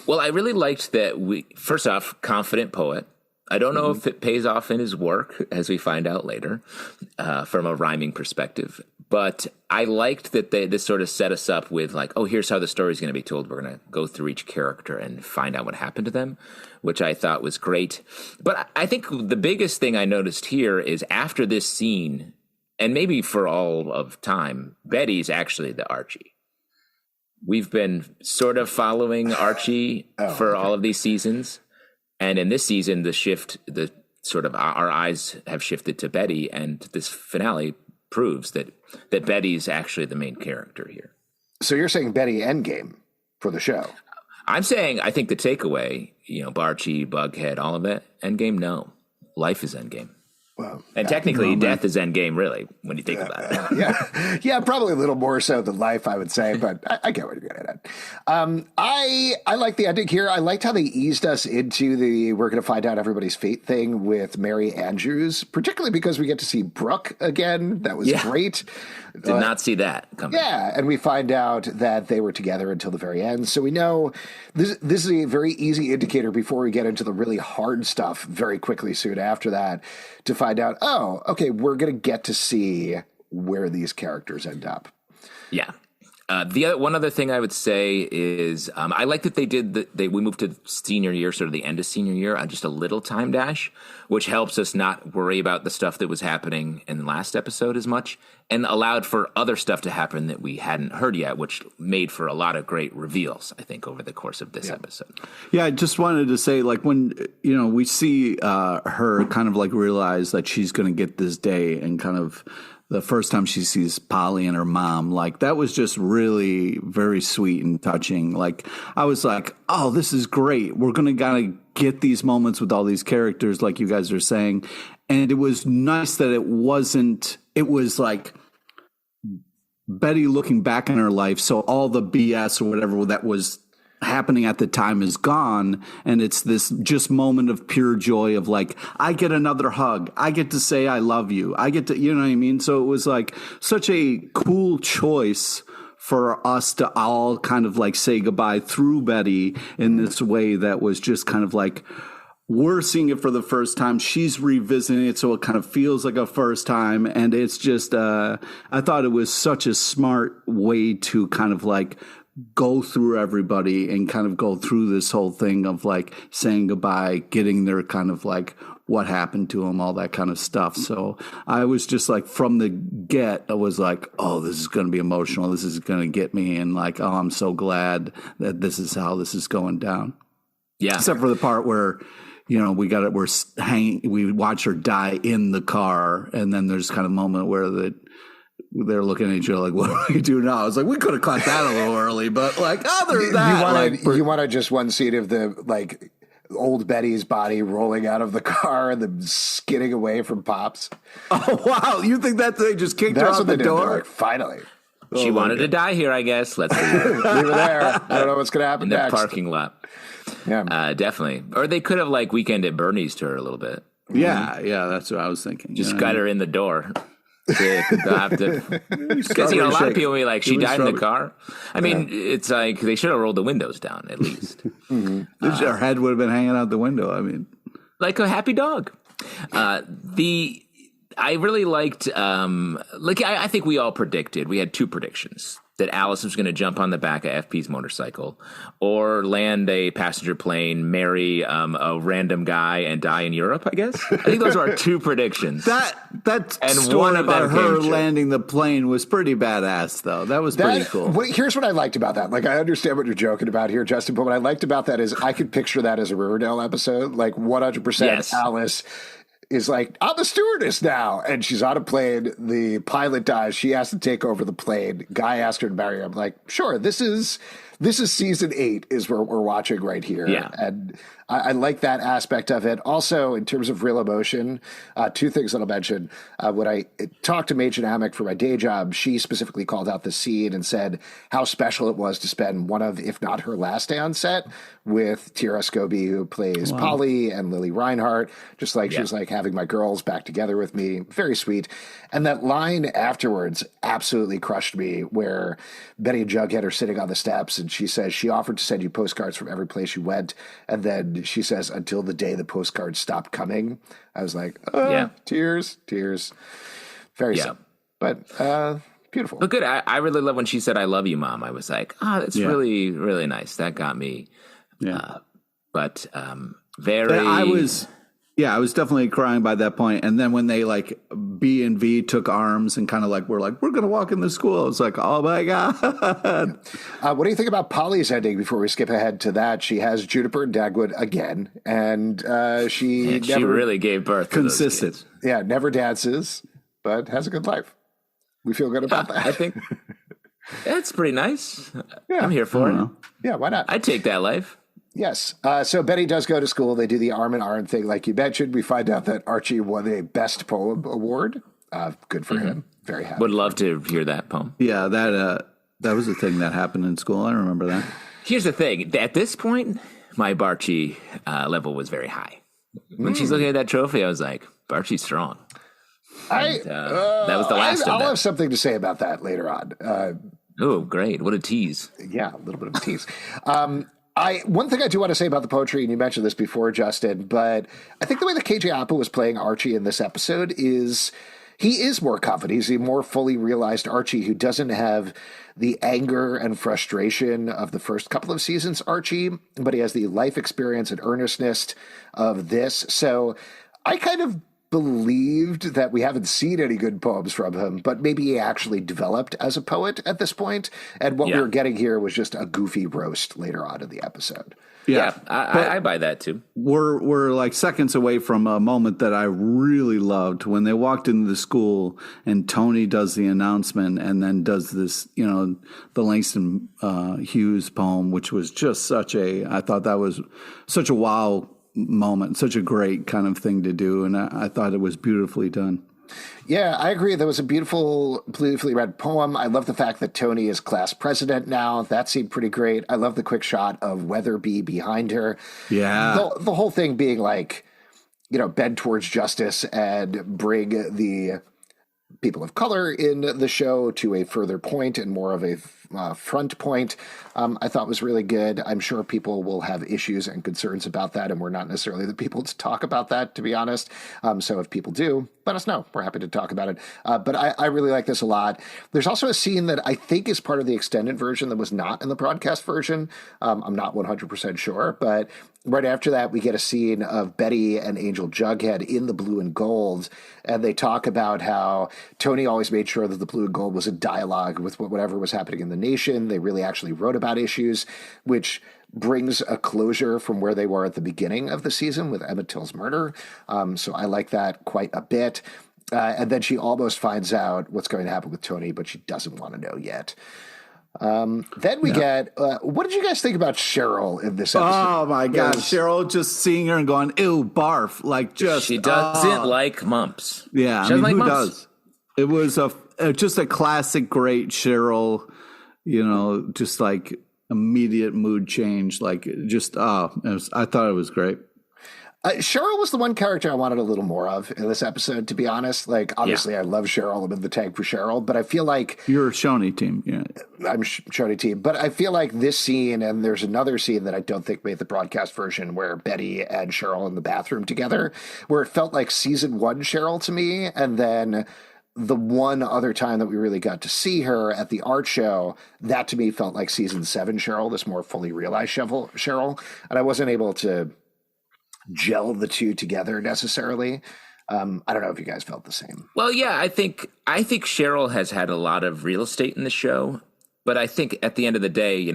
Well, I really liked that first off, confident poet. I don't know if it pays off in his work, as we find out later, from a rhyming perspective. But I liked that this sort of set us up with like, oh, here's how the story is going to be told. We're going to go through each character and find out what happened to them, which I thought was great. But I think the biggest thing I noticed here is after this scene, and maybe for all of time, Betty's actually the Archie. We've been sort of following Archie for all of these seasons. And in this season, our eyes have shifted to Betty, and this finale proves that Betty's actually the main character here. So you're saying Betty Endgame for the show? I'm saying I think the takeaway, Archie, Bughead, all of it, Endgame, no. Life is Endgame. Well, And technically, death is endgame, really, when you think about it. yeah, probably a little more so than life, I would say, but I get what you're getting at. I like the ending here. I liked how they eased us into the we're going to find out everybody's fate thing with Mary Andrews, particularly because we get to see Brooke again. That was great. Did not see that coming. Yeah, and we find out that they were together until the very end. So we know this is a very easy indicator before we get into the really hard stuff very quickly soon after that to find out, oh, okay, we're going to get to see where these characters end up. Yeah. One other thing I would say is I like that we moved to senior year, sort of the end of senior year, on just a little time dash, which helps us not worry about the stuff that was happening in the last episode as much, and allowed for other stuff to happen that we hadn't heard yet, which made for a lot of great reveals, I think, over the course of this episode. Yeah, I just wanted to say, like, when, we see her kind of like realize that she's going to get this day, and kind of the first time she sees Polly and her mom, like, that was just really very sweet and touching. Like, I was like, oh, this is great. We're going to kind of get these moments with all these characters, like you guys are saying. And it was nice that it was like Betty looking back on her life. So all the BS or whatever that was happening at the time is gone, and it's this just moment of pure joy of like, I get another hug, I get to say I love you, I get to, you know what I mean? So it was like such a cool choice for us to all kind of like say goodbye through Betty in this way that was just kind of like, we're seeing it for the first time, she's revisiting it, so it kind of feels like a first time. And it's just I thought it was such a smart way to kind of like go through everybody and kind of go through this whole thing of like saying goodbye, getting their kind of like what happened to them, all that kind of stuff. So I was just like, from the get, I was like, oh, this is going to be emotional. This is going to get me. And like, oh, I'm so glad that this is how this is going down. Yeah. Except for the part where, we watch her die in the car. And then there's kind of a moment where they're looking at each other like, what do we do now? I was like, we could have caught that a little early, but like, other than that, you wanted just one scene of the like old Betty's body rolling out of the car and then skidding away from Pops. Oh wow! You think that they just kicked her out the door? Like, finally, she wanted to die here, I guess. Let's leave her. Leave her there. I don't know what's going to happen in the next. parking lot. Yeah, definitely. Or they could have like Weekend at Bernie's to her a little bit. Yeah, that's what I was thinking. Just got her in the door. Because a lot of people will be like, she died in the car. I mean, it's like they should have rolled the windows down at least. Her head would have been hanging out the window. I mean, like a happy dog. I really liked. I think we all predicted. We had two predictions. That Alice was going to jump on the back of FP's motorcycle or land a passenger plane, marry a random guy and die in Europe, I guess. I think those are our two predictions. That and story one of about them her landing the plane was pretty badass, though. That was pretty cool. Here's what I liked about that. Like, I understand what you're joking about here, Justin, but what I liked about that is I could picture that as a Riverdale episode. Like, 100% yes. Alice is like, I'm a stewardess now. And she's on a plane. The pilot dies. She has to take over the plane. Guy asked her to marry her. I'm like, sure, this is season 8 is where we're watching right here. Yeah. And I like that aspect of it. Also, in terms of real emotion, two things that I'll mention. When I talked to Major Amick for my day job, she specifically called out the scene and said how special it was to spend one of, if not her last day on set, with Tira Scobie, who plays Polly, and Lily Reinhart. Just like she was like, having my girls back together with me. Very sweet. And that line afterwards absolutely crushed me, where Betty and Jughead are sitting on the steps, and she says she offered to send you postcards from every place you went, and then she says, until the day the postcards stopped coming. I was like, tears. Very sad. But beautiful. But good. I really love when she said, I love you, Mom. I was like, that's really, really nice. That got me. Yeah. But I was definitely crying by that point. And then when they like B and V took arms and kind of like, we're going to walk in the school. It's like, oh my God. What do you think about Polly's ending before we skip ahead to that? She has Juniper and Dagwood again. And she really gave birth to consistent. Those kids. Yeah. Never dances, but has a good life. We feel good about that. I think it's pretty nice. Yeah. I'm here for it. Yeah. Why not? I'd take that life. Yes. So Betty does go to school. They do the arm in arm thing, like you mentioned. We find out that Archie won a Best Poem award. Good for him. Very happy. Would love to hear that poem. Yeah, that was a thing that happened in school. I remember that. Here's the thing. At this point, my Barchi level was very high. When she's looking at that trophy, I was like, Barchi's strong. And, that was the last I'll of that. have something to say about that later on. Oh, great. What a tease. Yeah, a little bit of a tease. One thing I do want to say about the poetry, and you mentioned this before, Justin, but I think the way that KJ Apa was playing Archie in this episode is he is more confident. He's a more fully realized Archie who doesn't have the anger and frustration of the first couple of seasons Archie, but he has the life experience and earnestness of this. So I kind of believed that we haven't seen any good poems from him, but maybe he actually developed as a poet at this point. And what we were getting here was just a goofy roast later on in the episode. Yeah, I buy that too. We're like seconds away from a moment that I really loved when they walked into the school and Toni does the announcement and then does this, the Langston Hughes poem, which was just I thought that was such a wow moment, such a great kind of thing to do. And I thought it was beautifully done. Yeah, I agree. That was a beautifully read poem. I love the fact that Toni is class president now. That seemed pretty great. I love the quick shot of Weatherby behind her. Yeah. The whole thing being like, bend towards justice and bring the people of color in the show to a further point and more of a front point, I thought was really good. I'm sure people will have issues and concerns about that, and we're not necessarily the people to talk about that, to be honest. So if people do, let us know. We're happy to talk about it. But I really like this a lot. There's also a scene that I think is part of the extended version that was not in the broadcast version. I'm not 100% sure, but right after that, we get a scene of Betty and Angel Jughead in the blue and gold, and they talk about how Toni always made sure that the blue and gold was a dialogue with whatever was happening in the nation. They really actually wrote about issues, which brings a closure from where they were at the beginning of the season with Emmett Till's murder. So I like that quite a bit. And then she almost finds out what's going to happen with Toni, but she doesn't want to know yet. Then we get, what did you guys think about Cheryl in this episode? Oh my God. Cheryl, just seeing her and going, ew, barf. Like she doesn't like mumps. Yeah. She who mumps. does? It was just a classic, great Cheryl, just like immediate mood change. Like just, I thought it was great. Cheryl was the one character I wanted a little more of in this episode, to be honest. Like, obviously, I love Cheryl. I'm in the tank for Cheryl, but I feel like... You're a Shoney team, yeah. I'm Shoney team. But I feel like this scene, and there's another scene that I don't think made the broadcast version, where Betty and Cheryl in the bathroom together, where it felt like season 1 Cheryl to me, and then... the one other time that we really got to see her at the art show, that to me felt like season 7 Cheryl, this more fully realized Cheryl. And I wasn't able to gel the two together necessarily. I don't know if you guys felt the same. Well, yeah, I think Cheryl has had a lot of real estate in the show, but I think at the end of the day,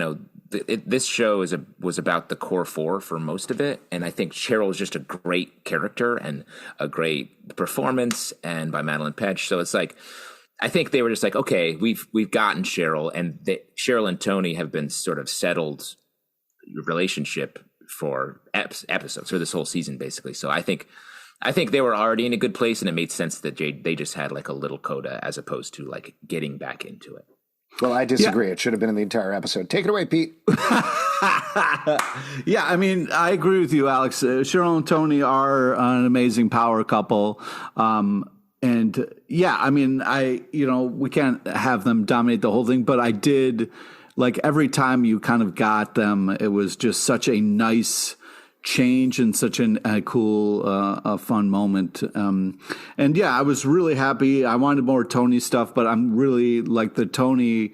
this show was about the core 4 for most of it, and I think Cheryl is just a great character and a great performance, and by Madeline Petch. So it's like, I think they were just like, okay, we've gotten Cheryl, and Cheryl and Toni have been sort of settled relationship for episodes for this whole season, basically. So I think they were already in a good place, and it made sense that they just had like a little coda as opposed to like getting back into it. Well, I disagree. Yeah. It should have been in the entire episode. Take it away, Pete. Yeah, I mean, I agree with you, Alex. Cheryl and Toni are an amazing power couple. And yeah, I mean, we can't have them dominate the whole thing, but I did, like, every time you kind of got them, it was just such a nice change and such a cool, fun moment. And yeah, I was really happy. I wanted more Toni stuff, but I'm really like the Toni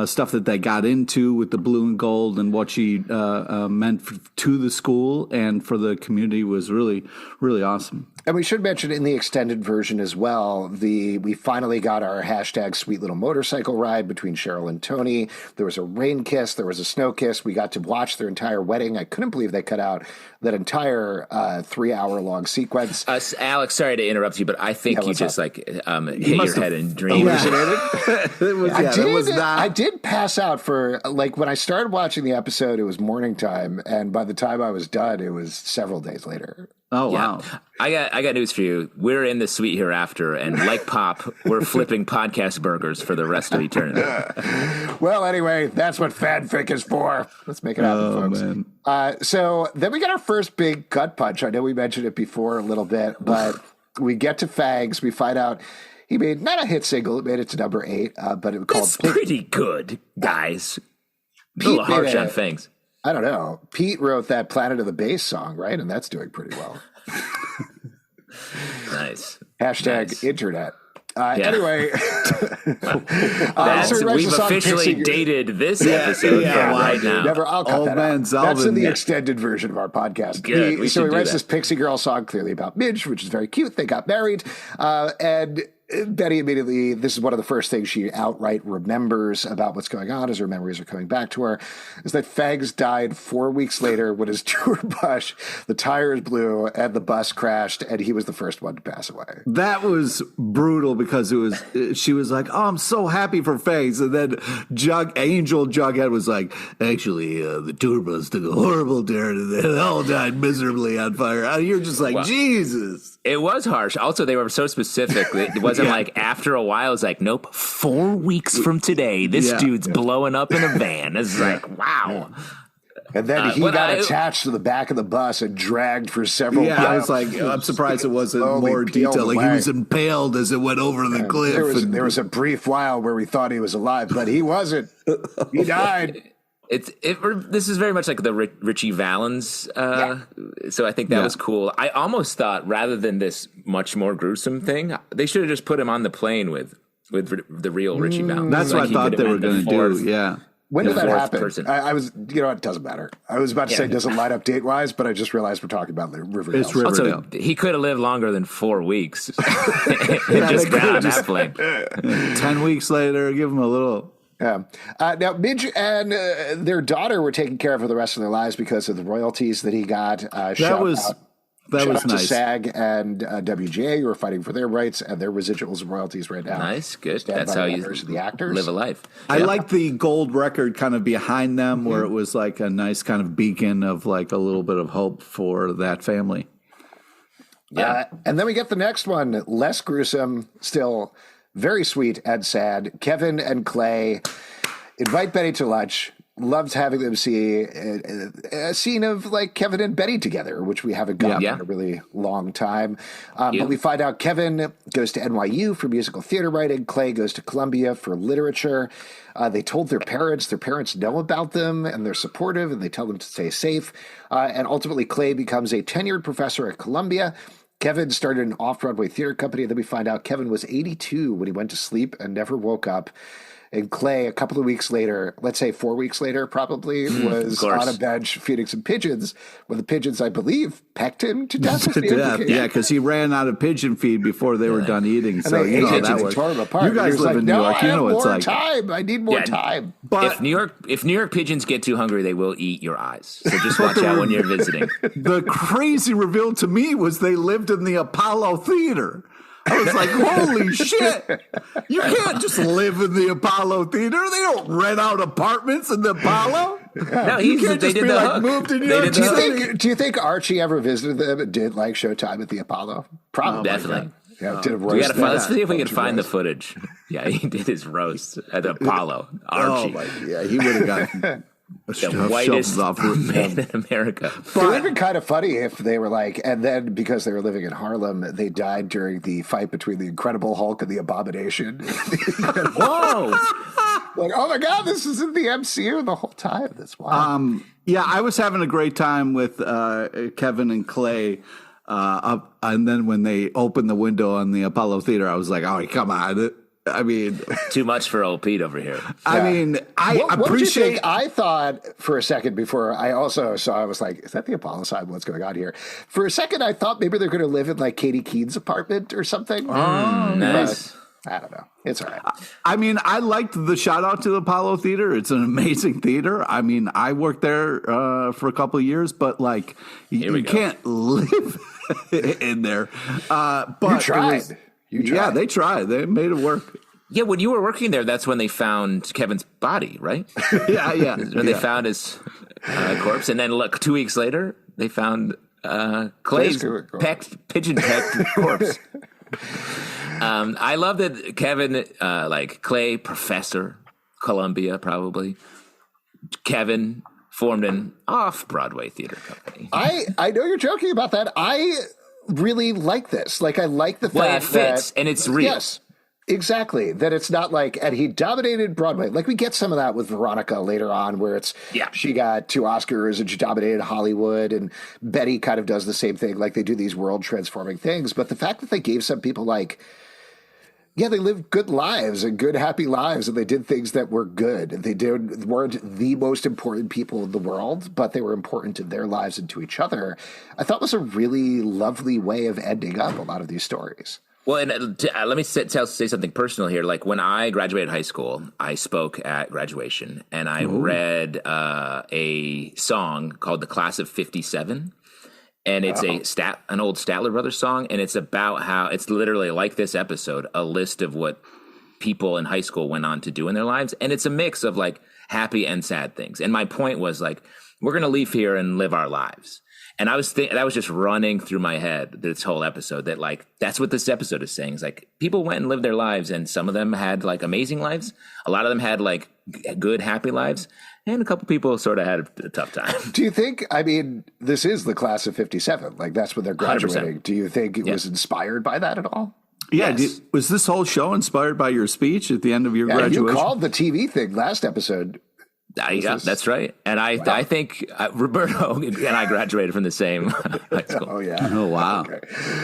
stuff that they got into with the blue and gold and what she meant to the school and for the community was really, really awesome. And we should mention in the extended version as well, we finally got our hashtag sweet little motorcycle ride between Cheryl and Toni. There was a rain kiss. There was a snow kiss. We got to watch their entire wedding. I couldn't believe they cut out that entire 3-hour-long sequence. Alex, sorry to interrupt you, but I think you just hit your head and dream. I did pass out for, like, when I started watching the episode, it was morning time, and by the time I was done, it was several days later. Oh, wow. I got news for you. We're in the sweet hereafter, and like Pop, we're flipping podcast burgers for the rest of eternity. Well, anyway, that's what fanfic is for. Let's make it happen, folks. Man. So then we got our first big gut punch. I know we mentioned it before a little bit, but we get to Fangs. We find out he made not a hit single. It made it to number 8, but it was called... That's pretty good, guys. A little harsh on Fangs. I don't know. Pete wrote that Planet of the Bass song, right? And that's doing pretty well. Nice. Hashtag internet. Anyway. We've officially dated this episode right now. I'll cut that out. That's in the extended version of our podcast. Good. So he writes this Pixie Girl song clearly about Midge, which is very cute. They got married. And Betty immediately, this is one of the first things she outright remembers about what's going on as her memories are coming back to her, is that Fangs died 4 weeks later when his tour bus, the tires blew and the bus crashed, and he was the first one to pass away. That was brutal because she was like, oh, I'm so happy for Fangs. And then Angel Jughead was like, actually, the tour bus took a horrible turn and they all died miserably on fire. And you're just like, Jesus. It was harsh. Also, they were so specific. It wasn't like after a while, it's like, nope, 4 weeks from today, this dude's blowing up in a van. It's like, wow. And then he got attached to the back of the bus and dragged for several miles. I was like, I'm surprised it wasn't more detailed. Like he was impaled as it went over the cliff. There was a brief while where we thought he was alive, but he wasn't. He died. This is very much like the Richie Valens, so I think that was cool. I almost thought rather than this much more gruesome thing, they should have just put him on the plane with the real Richie Valens. That's what I thought they were going to do. Yeah. When did that happen? I was, it doesn't matter. I was about to say it doesn't line up date wise, but I just realized we're talking about the Riverdale. It's Riverdale. Also, he could have lived longer than 4 weeks and just got on that plane. 10 weeks later, give him a little. Yeah. Now, Midge and their daughter were taken care of for the rest of their lives because of the royalties that he got. That was nice. SAG and WGA who are fighting for their rights and their residuals and royalties right now. Nice, good. That's how you live a life. I like the gold record kind of behind them where it was like a nice kind of beacon of like a little bit of hope for that family. Yeah. And then we get the next one, less gruesome, still very sweet and sad. Kevin and Clay invite Betty to lunch. Loved having them see a scene of like Kevin and Betty together, which we haven't gotten in a really long time. But we find out Kevin goes to NYU for musical theater writing. Clay goes to Columbia for literature. They told their parents. Their parents know about them and they're supportive and they tell them to stay safe. And ultimately, Clay becomes a tenured professor at Columbia. Kevin started an off-Broadway theater company. Then we find out Kevin was 82 when he went to sleep and never woke up. And Clay, a couple of weeks later, let's say 4 weeks later, probably, was on a bench feeding some pigeons when the pigeons, I believe, pecked him to death. Yeah, because he ran out of pigeon feed before they were done eating. So, you know, that was, tore him apart. You guys live in New York. You know what it's like. Time. I need more time. But if New York pigeons get too hungry, they will eat your eyes. So just watch out when you're visiting. The crazy reveal to me was they lived in the Apollo Theater. I was like, holy shit. You can't just live in the Apollo Theater. They don't rent out apartments in the Apollo. No, you can't just be like moved in New York City. Do you think Archie ever visited them and did like Showtime at the Apollo? Probably. Definitely. Yeah, did a roast. Let's see if we can find the footage. Yeah, he did his roast at the Apollo. Archie. He would have gotten the whitest man in America. It would have been kind of funny if they were like, and then because they were living in Harlem, they died during the fight between the Incredible Hulk and the Abomination. Whoa! Like, oh my God, this is in the MCU the whole time. That's wild. Yeah, I was having a great time with Kevin and Clay. And then when they opened the window on the Apollo Theater, I was like, oh, come on. I mean, too much for old Pete over here. I mean, I appreciate. I thought for a second before I also saw, I was like, is that the Apollo side? What's going on here? For a second, I thought maybe they're going to live in like Katie Keene's apartment or something. Oh, nice. I don't know. It's all right. I mean, I liked the shout out to the Apollo Theater. It's an amazing theater. I mean, I worked there for a couple of years, but like, you can't live in there. But you tried. Yeah, they tried. They made it work. Yeah, when you were working there, that's when they found Kevin's body, right? Yeah. When they found his corpse. And then, look, 2 weeks later, they found Clay's pigeon-pecked corpse. I love that Kevin, Clay, professor, Columbia, probably. Kevin formed an off-Broadway theater company. I know you're joking about that. I really like this. Like, I like the fact it fits, and it's real. Yes, exactly. That it's not like, and he dominated Broadway. Like, we get some of that with Veronica later on, where she got 2 Oscars and she dominated Hollywood, and Betty kind of does the same thing. Like, they do these world-transforming things. But the fact that they gave some people, like, yeah, they lived good lives and good, happy lives, and they did things that were good. They weren't the most important people in the world, but they were important to their lives and to each other. I thought was a really lovely way of ending up a lot of these stories. Well, and let me say something personal here. Like, when I graduated high school, I spoke at graduation, and I read a song called "The Class of '57." And it's an old Statler Brothers song, and it's about how it's literally like this episode, a list of what people in high school went on to do in their lives, and it's a mix of like happy and sad things. And my point was like, we're going to leave here and live our lives. And I was that was just running through my head this whole episode, that like that's what this episode is saying. It's like people went and lived their lives, and some of them had like amazing lives, a lot of them had like good, happy lives. And a couple people sort of had a tough time. Do you think, I mean, this is the class of 57, like that's when they're graduating. 100%. Do you think it was inspired by that at all? Yeah. Yes. Was this whole show inspired by your speech at the end of your graduation? You called the TV thing last episode. That's right. And I think Roberto and I graduated from the same high school. Oh, yeah. Oh, wow. Okay.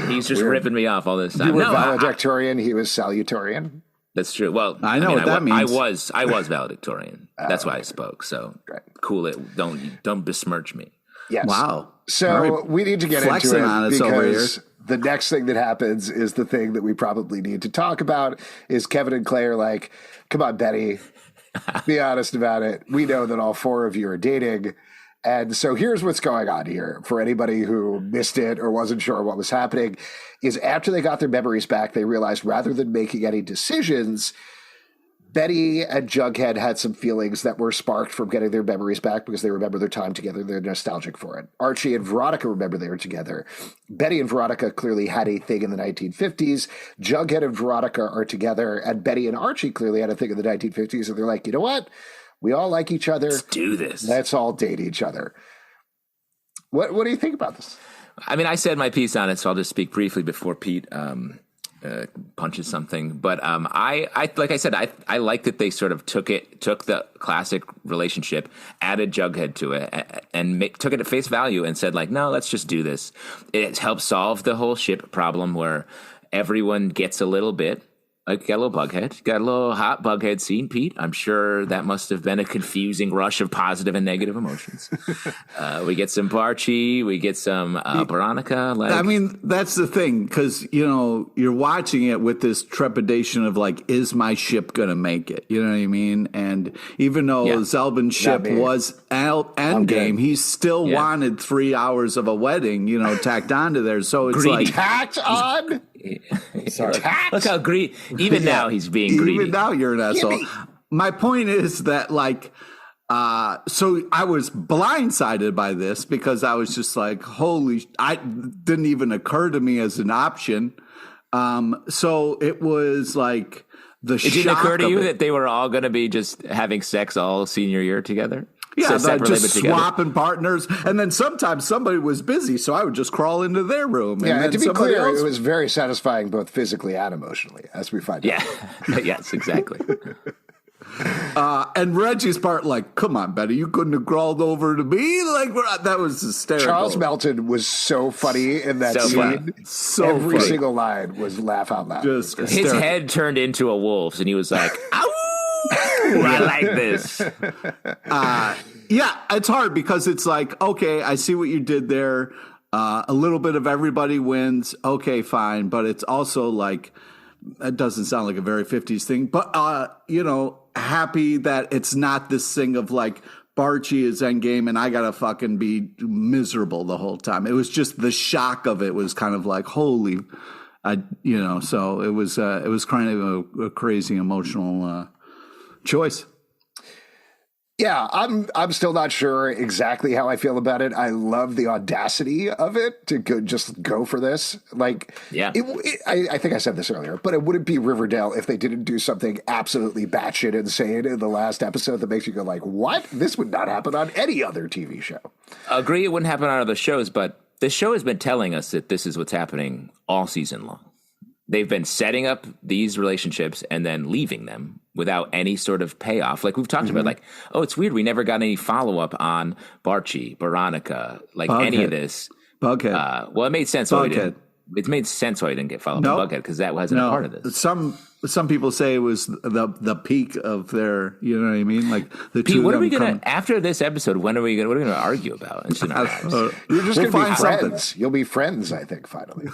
He's just ripping me off all this time. You were valedictorian. He was salutatorian. That's true. Well, I know what that means. I was valedictorian. That's why I spoke. So cool it. Don't besmirch me. Yes. Wow. So we need to get into it because the next thing that happens is the thing that we probably need to talk about. Is Kevin and Clay are like, "Come on, Betty, be honest about it. We know that all 4 of you are dating." And so here's what's going on here for anybody who missed it or wasn't sure what was happening, is after they got their memories back, they realized rather than making any decisions, Betty and Jughead had some feelings that were sparked from getting their memories back because they remember their time together. They're nostalgic for it. Archie and Veronica remember they were together. Betty and Veronica clearly had a thing in the 1950s. Jughead and Veronica are together, and Betty and Archie clearly had a thing in the 1950s. And they're like, you know what? We all like each other. Let's do this. Let's all date each other. What do you think about this? I mean, I said my piece on it, so I'll just speak briefly before Pete punches something. But I like I said, I like that they sort of took the classic relationship, added Jughead to it, and took it at face value and said like, no, let's just do this. It helps solve the whole ship problem where everyone gets a little bit. Like, got a little bughead. Got a little hot bughead scene, Pete. I'm sure that must have been a confusing rush of positive and negative emotions. We get some Archie. We get some Veronica. I mean, that's the thing, because, you're watching it with this trepidation of, like, is my ship going to make it? You know what I mean? And even though Zelbin's ship was endgame, he still wanted 3 hours of a wedding, tacked onto there. So it's greedy. Like... Tacked on? Sorry. Look how greedy. Even now he's being greedy. Even now you're an asshole. My point is that, like, so I was blindsided by this because I was just like, I didn't even occur to me as an option. So it was like the shock. It didn't occur to you that they were all going to be just having sex all senior year together? Yeah, so just swapping partners. And then sometimes somebody was busy, so I would just crawl into their room. Yeah, and to be clear, it was very satisfying both physically and emotionally, as we find out. Yeah, yes, exactly. And Reggie's part, like, come on, Betty, you couldn't have crawled over to me? Like, that was hysterical. Charles Melton was so funny in that scene. Every single line was laugh out loud. His head turned into a wolf's, and he was like, ow! I like this. Yeah, it's hard because it's like, okay, I see what you did there. A little bit of everybody wins. Okay, fine. But it's also like, it doesn't sound like a very 50s thing. But, happy that it's not this thing of like, Archie is endgame and I got to fucking be miserable the whole time. It was just the shock of it was kind of like, holy. So it was kind of a crazy emotional choice. Yeah, I'm still not sure exactly how I feel about it. I love the audacity of it to just go for this. Like, yeah, I think I said this earlier, but it wouldn't be Riverdale if they didn't do something absolutely batshit insane in the last episode that makes you go like, what? This would not happen on any other TV show. Agree, it wouldn't happen on other shows, but the show has been telling us that this is what's happening all season long. They've been setting up these relationships and then leaving them without any sort of payoff. Like we've talked about, like, oh, it's weird. We never got any follow-up on Archie, Veronica, like any of this. Bughead. Well, it made sense. It made sense why he didn't get followed up on Bughead, because that wasn't a part of this. Some people say it was the peak of their, you know what I mean? Like the Pete, two what of are we them gonna after this episode? What are we gonna argue about? It's in our lives. You're just going to be find friends. something. You'll be friends, I think, finally.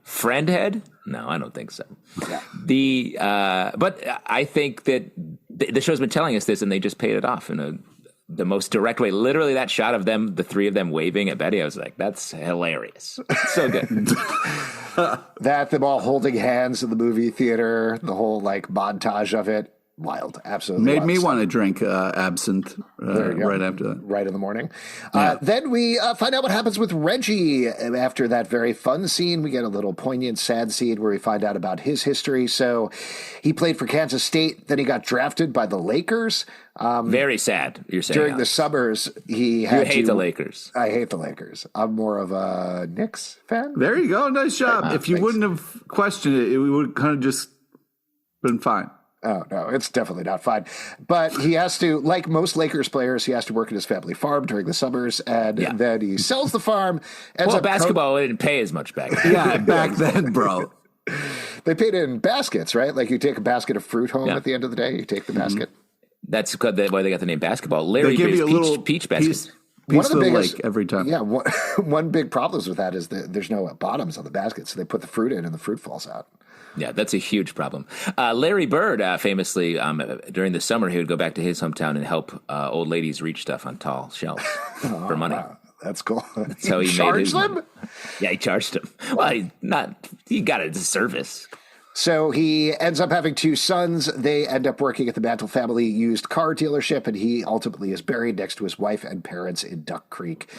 Friend head? No, I don't think so. Yeah. But I think that the show's been telling us this, and they just paid it off in the most direct way. Literally, that shot of them, the three of them waving at Betty, I was like, that's hilarious. It's so good. Them all holding hands in the movie theater, the whole like montage of it. Wild, absolutely. Made me want to drink absinthe right after that. Right in the morning. Then we find out what happens with Reggie after that very fun scene. We get a little poignant, sad scene where we find out about his history. So he played for Kansas State. Then he got drafted by the Lakers. Very sad, you're saying. During the summers, you hate the Lakers. I hate the Lakers. I'm more of a Knicks fan. There you go. Nice job. If you wouldn't have questioned it, we would kind of just been fine. Oh, no, it's definitely not fine. But he has to, like most Lakers players, he has to work at his family farm during the summers, and then he sells the farm. Basketball didn't pay as much back then. Yeah, back then, bro. They paid in baskets, right? Like you take a basket of fruit home at the end of the day, you take the basket. That's why they got the name basketball. Larry give you a little peach baskets. Piece of the lake every time. Yeah, one big problem with that is that there's no bottoms on the basket, so they put the fruit in and the fruit falls out. Yeah, that's a huge problem. Larry Bird, famously, during the summer, he would go back to his hometown and help old ladies reach stuff on tall shelves for money. Wow, that's cool. That's how he charged them? Yeah, he charged them. Well, he got it as a service. So he ends up having two sons. They end up working at the Mantle family used car dealership, and he ultimately is buried next to his wife and parents in Duck Creek.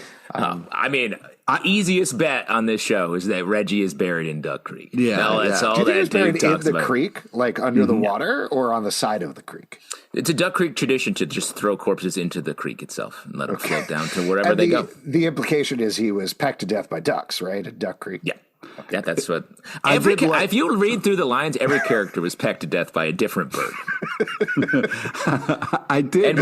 Easiest bet on this show is that Reggie is buried in Duck Creek. Yeah, that's all Do you think that he's buried dude talks in the about. creek, like under the water, or on the side of the creek? It's a Duck Creek tradition to just throw corpses into the creek itself and let them float down to wherever they go. The implication is he was pecked to death by ducks, right, at Duck Creek? Yeah. Yeah, that's what. If you read through the lines, every character was pecked to death by a different bird. I did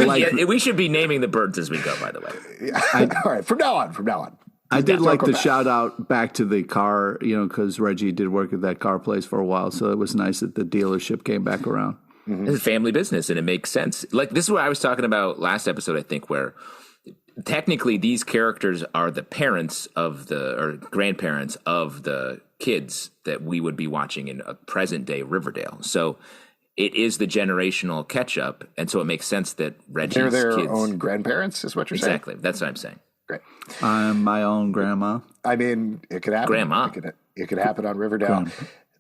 we should be naming the birds as we go, by the way. Yeah. All right, from now on. I did like the shout out back to the car, because Reggie did work at that car place for a while. So it was nice that the dealership came back around. Mm-hmm. It's a family business, and it makes sense. Like, this is what I was talking about last episode, I think, where technically these characters are the parents or grandparents of the kids that we would be watching in a present day Riverdale. So it is the generational catch up. And so it makes sense that Reggie's They're their kids, own grandparents is what you're saying? Exactly. That's what I'm saying. Great. I'm my own grandma. I mean, it could happen. Grandma. It could happen on Riverdale.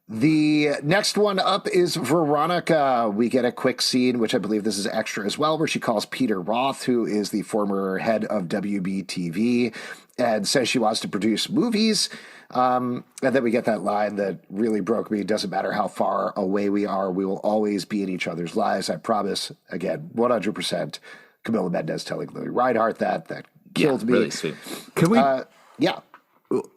The next one up is Veronica. We get a quick scene, which I believe this is extra as well, where she calls Peter Roth, who is the former head of WBTV, and says she wants to produce movies. And then we get that line that really broke me. Doesn't matter how far away we are, we will always be in each other's lives. I promise. Again, 100%. Camila Mendez telling Lily Reinhart that killed me. Really sweet. Can we? Yeah.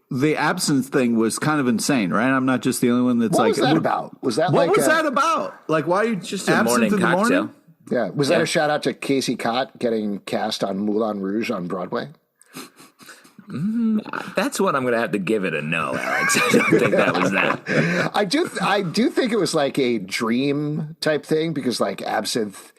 The absence thing was kind of insane, right? I'm not just the only one that's what like. Was that about? Was that what was that about? Like, why are you just a absent morning in the cocktail? morning? Yeah. Was that a shout out to Casey Cott getting cast on Moulin Rouge on Broadway? That's what I'm going to have to give it a no, Alex. I don't think that was that. I do think it was like a dream type thing, because like absinthe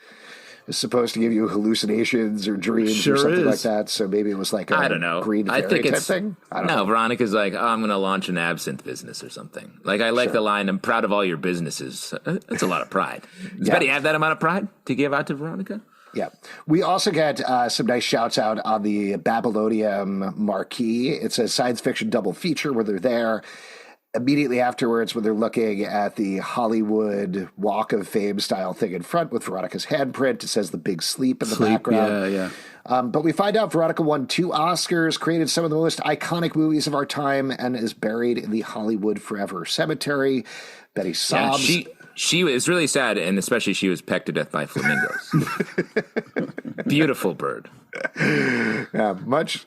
is supposed to give you hallucinations or dreams or something like that. So maybe it was like I don't know. green fairy type thing. I don't know. Veronica's like, I'm going to launch an absinthe business or something. Like, I like the line, I'm proud of all your businesses. That's a lot of pride. Does Betty have that amount of pride to give out to Veronica? Yeah. We also get some nice shouts out on the Babylonium marquee. It's a science fiction double feature where they're there. immediately afterwards, when they're looking at the Hollywood Walk of Fame style thing in front with Veronica's handprint, it says The Big Sleep in the background. Yeah. But we find out Veronica won 2 Oscars, created some of the most iconic movies of our time, and is buried in the Hollywood Forever Cemetery. Betty sobs. Yeah, she was really sad, and especially she was pecked to death by flamingos. Beautiful bird. Yeah, much.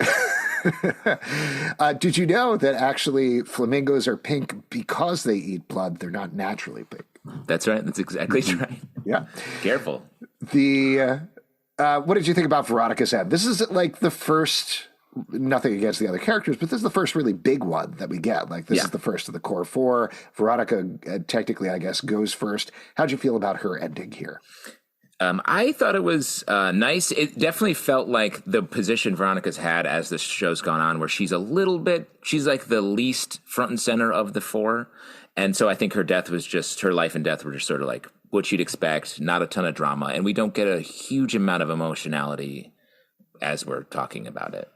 Did you know that actually flamingos are pink because they eat blood? They're not naturally pink. That's right. That's exactly right. Yeah. Careful. What did you think about Veronica's end? This is like the first, nothing against the other characters, but this is the first really big one that we get. Like, this is the first of the core 4. Veronica, technically, I guess, goes first. How'd you feel about her ending here? I thought it was nice. It definitely felt like the position Veronica's had as the show's gone on, where she's like the least front and center of the 4. And so I think her life and death were just sort of like what you'd expect, not a ton of drama. And we don't get a huge amount of emotionality as we're talking about it.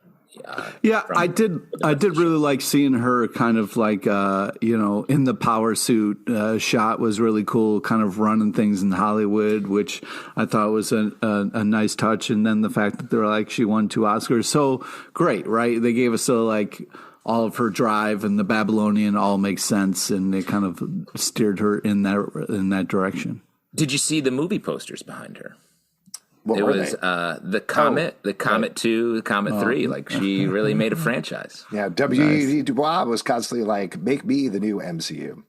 I did really like seeing her kind of like, in the power suit shot was really cool, kind of running things in Hollywood, which I thought was a nice touch. And then the fact that they're like, she won 2 Oscars. So great, right? They gave us all of her drive, and the Babylonian all makes sense. And they kind of steered her in that direction. Did you see the movie posters behind her? What it were was they? The Comet, the Comet 2, the Comet 3. Like, she really made a franchise. Yeah, W.E.B. Du Bois was constantly like, make me the new MCU.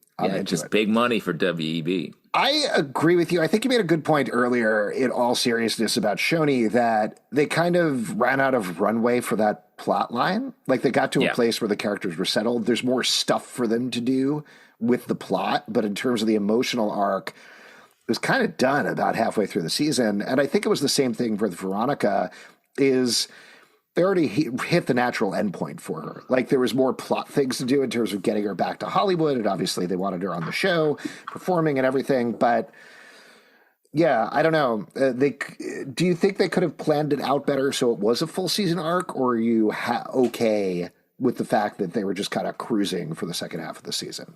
Just big money for W.E.B. I agree with you. I think you made a good point earlier, in all seriousness, about Shoni, that they kind of ran out of runway for that plot line. Like, they got to a place where the characters were settled. There's more stuff for them to do with the plot, but in terms of the emotional arc, it was kind of done about halfway through the season. And I think it was the same thing with Veronica, is they already hit the natural endpoint for her. Like, there was more plot things to do in terms of getting her back to Hollywood. And obviously they wanted her on the show, performing and everything. But yeah, I don't know. Do you think they could have planned it out better so it was a full season arc? Or are you okay with the fact that they were just kind of cruising for the second half of the season?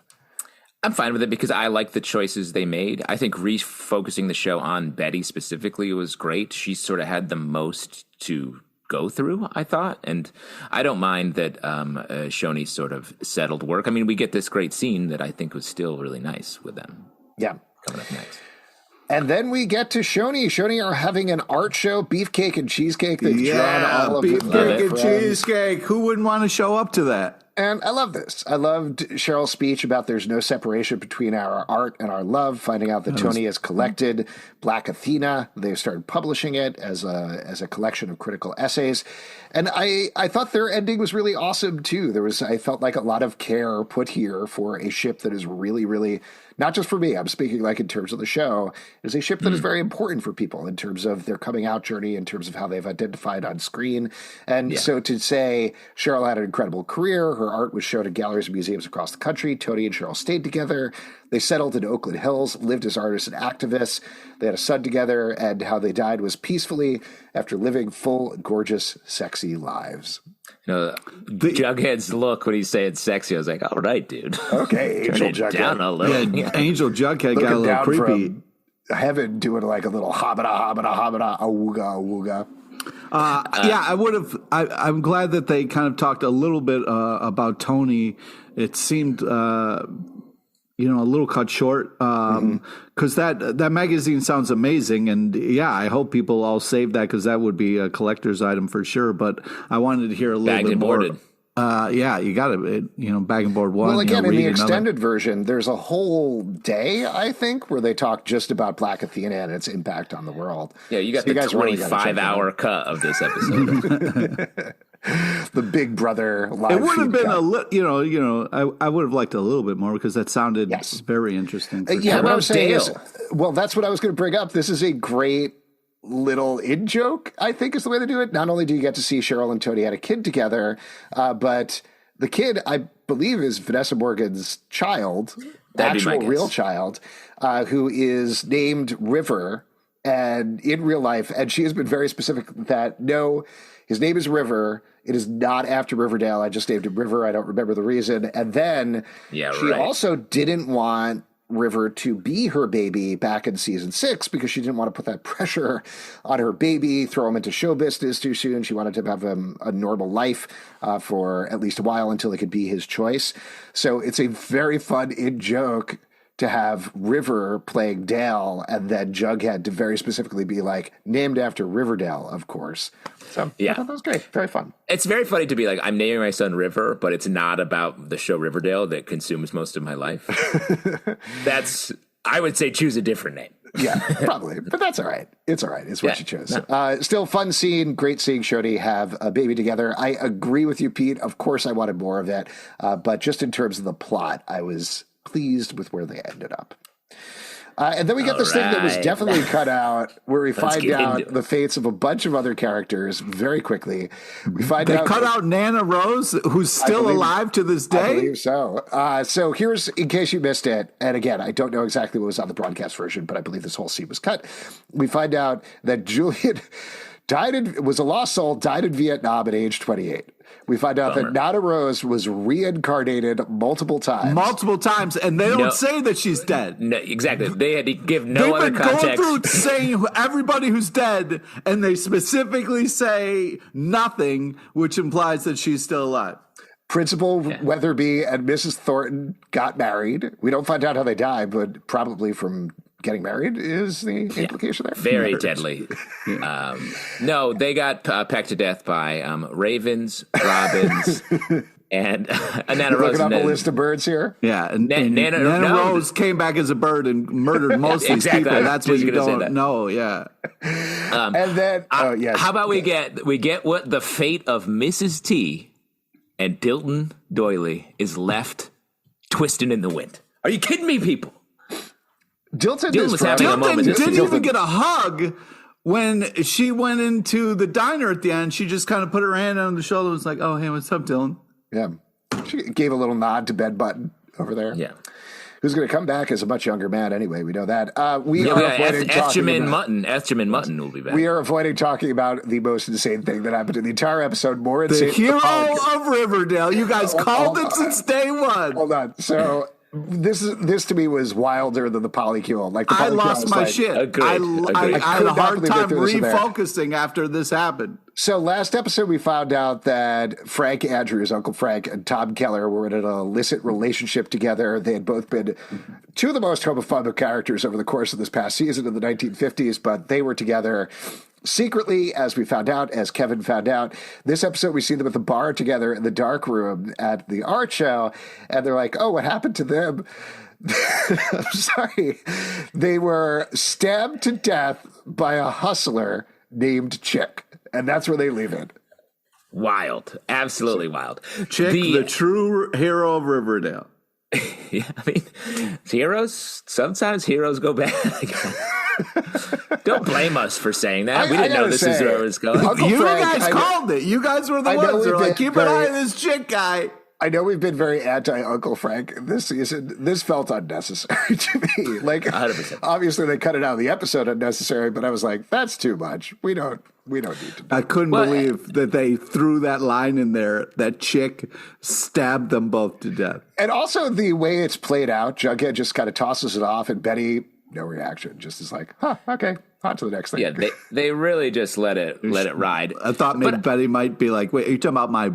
I'm fine with it because I like the choices they made. I think refocusing the show on Betty specifically was great. She sort of had the most to go through, I thought. And I don't mind that Shoni sort of settled work. I mean, we get this great scene that I think was still really nice with them. Yeah. Coming up next. And then we get to Shoni. Shoni are having an art show, beefcake and cheesecake. They've drawn all of beefcake and cheesecake. Who wouldn't want to show up to that? And I love this. I loved Cheryl's speech about there's no separation between our art and our love, finding out that Toni has collected Black Athena. They've started publishing it as a collection of critical essays. And I thought their ending was really awesome, too. I felt like a lot of care put here for a ship that is really, really, not just for me, I'm speaking like in terms of the show, is a ship that is very important for people in terms of their coming out journey, in terms of how they've identified on screen. And so to say Cheryl had an incredible career, her art was shown in galleries and museums across the country. Toni and Cheryl stayed together. They settled in Oakland Hills, lived as artists and activists. They had a son together, and how they died was peacefully after living full, gorgeous, sexy lives. Jughead's look when he's saying sexy, I was like, all right, dude. Okay, Angel Jughead. Down a little. Yeah, Angel Jughead got a little creepy. Heaven doing like a little hobbita, awooga. I would have. I'm glad that they kind of talked a little bit about Toni. It seemed, a little cut short because that magazine sounds amazing, and I hope people all save that because that would be a collector's item for sure. But I wanted to hear a little bit more. Boarded. You got it. Bag and board one. Well, again, in the extended version, there's a whole day, I think, where they talk just about Black Athena and its impact on the world. Yeah, you got the 25-hour cut of this episode. The Big Brother live. It would have been I would have liked a little bit more because that sounded very interesting. What I'm saying is, that's what I was going to bring up. This is a great little in-joke, I think, is the way to do it. Not only do you get to see Cheryl and Toni had a kid together, but the kid, I believe, is Vanessa Morgan's child, actual real child, who is named River, and in real life, and she has been very specific that no, His name is River. It is not after Riverdale. I just named him River. I don't remember the reason. And then she also didn't want River to be her baby back in season 6 because she didn't want to put that pressure on her baby, throw him into show business too soon. She wanted to have a normal life for at least a while until it could be his choice. So it's a very fun in-joke to have River playing Dale and then Jughead to very specifically be like, named after Riverdale, of course. So I thought that was great. Very fun. It's very funny to be like, I'm naming my son River, but it's not about the show Riverdale that consumes most of my life. I would say choose a different name. Yeah, probably. But that's all right. It's all right. It's what you chose. No. Still fun scene. Great seeing Shodi have a baby together. I agree with you, Pete. Of course I wanted more of it. But just in terms of the plot, I was pleased with where they ended up. And then we get this thing that was definitely cut out where we find out the fates of a bunch of other characters very quickly. We find out they cut out Nana Rose, who's still alive to this day. I believe so. So here's, in case you missed it, and again, I don't know exactly what was on the broadcast version, but I believe this whole scene was cut. We find out that Julian was a lost soul, died in Vietnam at age 28. We find out that Nana Rose was reincarnated multiple times. And they don't say that she's dead. No, exactly. They had to give no other context. They've been going through saying everybody who's dead, and they specifically say nothing, which implies that she's still alive. Principal Weatherby and Mrs. Thornton got married. We don't find out how they died, but probably from getting married is the implication there. Very deadly. No, they got pecked to death by ravens, robins, and Nana Rose. Looking up a list of birds here. Yeah, and Nana Rose came back as a bird and murdered most of these people. That's what you don't know. Yeah. And then, how about we get what the fate of Mrs. T and Dilton Doily is left twisting in the wind. Are you kidding me, people? Dilton didn't even get a hug when she went into the diner at the end. She just kind of put her hand on the shoulder and was like, oh, hey, what's up, Dylan? Yeah. She gave a little nod to Ben Button over there. Yeah. Who's going to come back as a much younger man anyway. We know that. Ethjamin Mutton will be back. We are avoiding talking about the most insane thing that happened in the entire episode. More insane. The hero of Riverdale. You guys called it since day one. Hold on. So this to me was wilder than the polycule. Like I lost my shit. Agreed. I had a hard time refocusing after this happened. So last episode, we found out that Frank Andrews, Uncle Frank, and Tom Keller were in an illicit relationship together. They had both been two of the most homophobic characters over the course of this past season in the 1950s, but they were together secretly, as we found out, as Kevin found out. This episode, we see them at the bar together in the dark room at the art show, and they're like, oh, what happened to them? I'm sorry. They were stabbed to death by a hustler named Chick. And that's where they leave it. Wild. Absolutely wild. Chick, the true hero of Riverdale. Yeah, I mean, sometimes heroes go bad. Don't blame us for saying that. We didn't know this is where it was going. You guys called it. You guys were the ones who were like, keep an eye on this Chick guy. I know we've been very anti-Uncle Frank this season. This felt unnecessary to me. Like, 100%. Obviously they cut it out of the episode unnecessary, but I was like, that's too much. We don't need to. I couldn't believe that they threw that line in there. That Chick stabbed them both to death. And also the way it's played out, Jughead just kind of tosses it off, and Betty, no reaction, just is like, okay, on to the next thing. Yeah, they really just let it ride. I thought maybe Betty might be like, wait, are you talking about my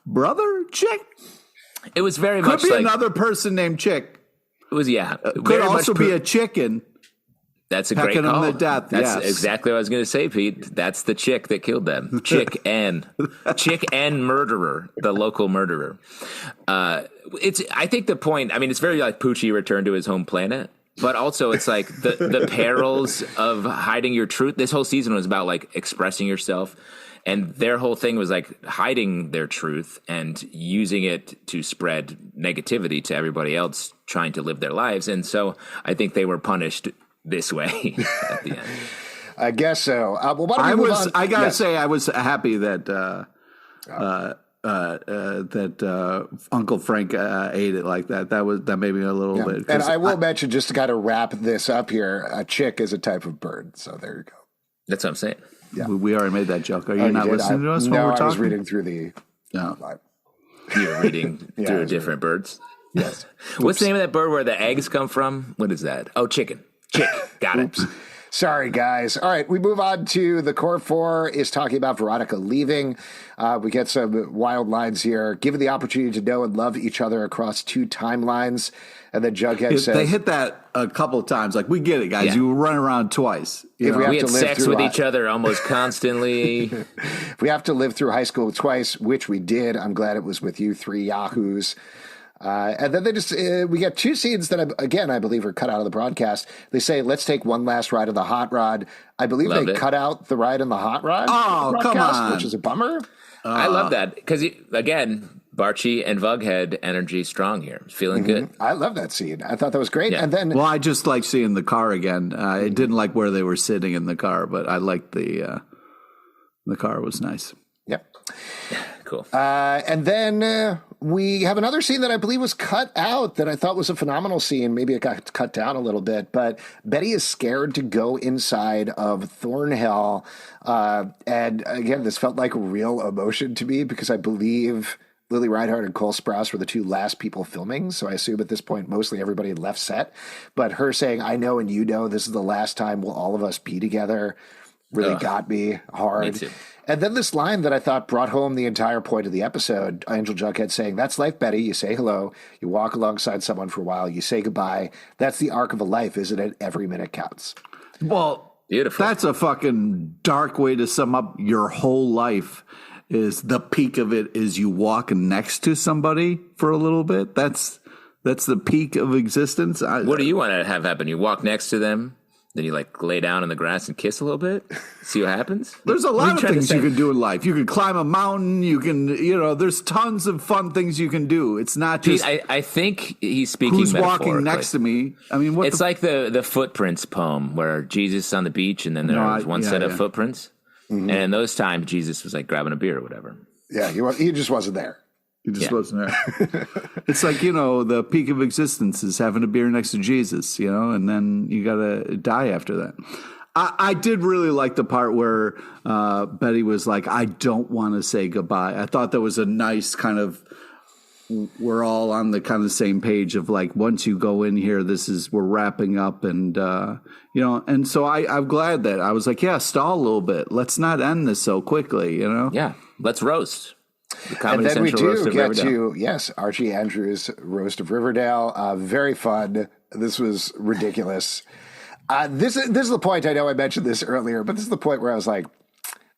brother Chick? It was very much like another person named Chick. It was could also be a chicken. That's a great call. Them to death. That's exactly what I was going to say, Pete. That's the chick that killed them. Chick and murderer, the local murderer. I think the point. I mean, it's very like Poochie returned to his home planet. But also, it's like the perils of hiding your truth. This whole season was about like expressing yourself. And their whole thing was like hiding their truth and using it to spread negativity to everybody else trying to live their lives. And so I think they were punished this way at the end. I guess so. Well, I gotta say, I was happy that Uncle Frank ate it like that. That made me a little bit. And I will mention, just to kind of wrap this up here, a chick is a type of bird. So there you go. That's what I'm saying. Yeah. We already made that joke. Are you Oh, not did? listening to us when no, we're I talking? was reading through the. No. You're reading through different birds. Yes. What's the name of that bird where the eggs come from? What is that? Oh, chicken. Chick. Got it. Sorry, guys. All right, we move on to the core four is talking about Veronica leaving. We get some wild lines here. Given the opportunity to know and love each other across two timelines. And then Jughead says... They hit that a couple of times. Like, we get it, guys. Yeah. You run around twice. If we had sex with each other almost constantly. If we have to live through high school twice, which we did, I'm glad it was with you three yahoos. And then they just we get two scenes that, I believe are cut out of the broadcast. They say, let's take one last ride on the hot rod. I believe they cut out the ride on the hot rod. Oh, come on. Which is a bummer. I love that because, again, Archie and Jughead energy strong here. Feeling good. I love that scene. I thought that was great. Yeah. And then, Well, I just like seeing the car again. I didn't like where they were sitting in the car, but I liked the car was nice. yep. Cool. And then we have another scene that I believe was cut out that I thought was a phenomenal scene. Maybe it got cut down a little bit, but Betty is scared to go inside of Thornhill. And again, this felt like real emotion to me because I believe Lily Reinhardt and Cole Sprouse were the two last people filming. So I assume at this point, mostly everybody had left set. But her saying, I know and you know this is the last time we'll all of us be together really got me hard. Me too. And then this line that I thought brought home the entire point of the episode, Angel Jughead saying, that's life, Betty. You say hello. You walk alongside someone for a while. You say goodbye. That's the arc of a life, isn't it? Every minute counts. Well, beautiful. That's a fucking dark way to sum up your whole life. Is the peak of it is you walk next to somebody for a little bit. That's the peak of existence. What do you want to have happen? You walk next to them, then you like lay down in the grass and kiss a little bit, see what happens. There's a lot of things you can do in life. You can climb a mountain. You can, there's tons of fun things you can do. It's not just. I think he's speaking. Who's walking next to me? I mean, it's like the footprints poem where Jesus is on the beach and then there's one set of footprints. Mm-hmm. And in those times, Jesus was like grabbing a beer or whatever. Yeah, he just wasn't there. He just wasn't there. It's like, the peak of existence is having a beer next to Jesus, and then you got to die after that. I did really like the part where Betty was like, I don't want to say goodbye. I thought that was a nice kind of, we're all on the kind of same page of like, once you go in here, we're wrapping up. And, and so I'm glad that I was like, yeah, stall a little bit. Let's not end this so quickly, Yeah, let's roast. And then we do get to, Archie Andrews' Roast of Riverdale. Very fun. This was ridiculous. This is the point. I know I mentioned this earlier, but this is the point where I was like,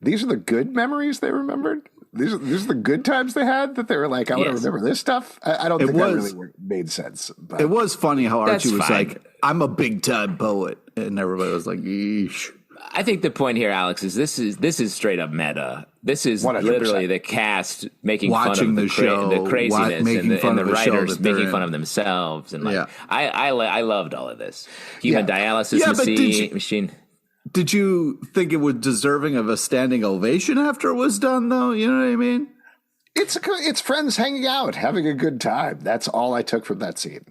these are the good memories they remembered. These are the good times they had that they were like, I want to remember this stuff. I don't think that really made sense. But. It was funny how Archie was like, I'm a big time poet. And everybody was like, yeesh. I think the point here, Alex, is this is straight up meta. This is 100%. Literally the cast making fun of the show, the craziness, and the writers making fun of themselves. And I loved all of this. Human dialysis machine. Did you think it was deserving of a standing ovation after it was done, though? You know what I mean? It's friends hanging out, having a good time. That's all I took from that scene.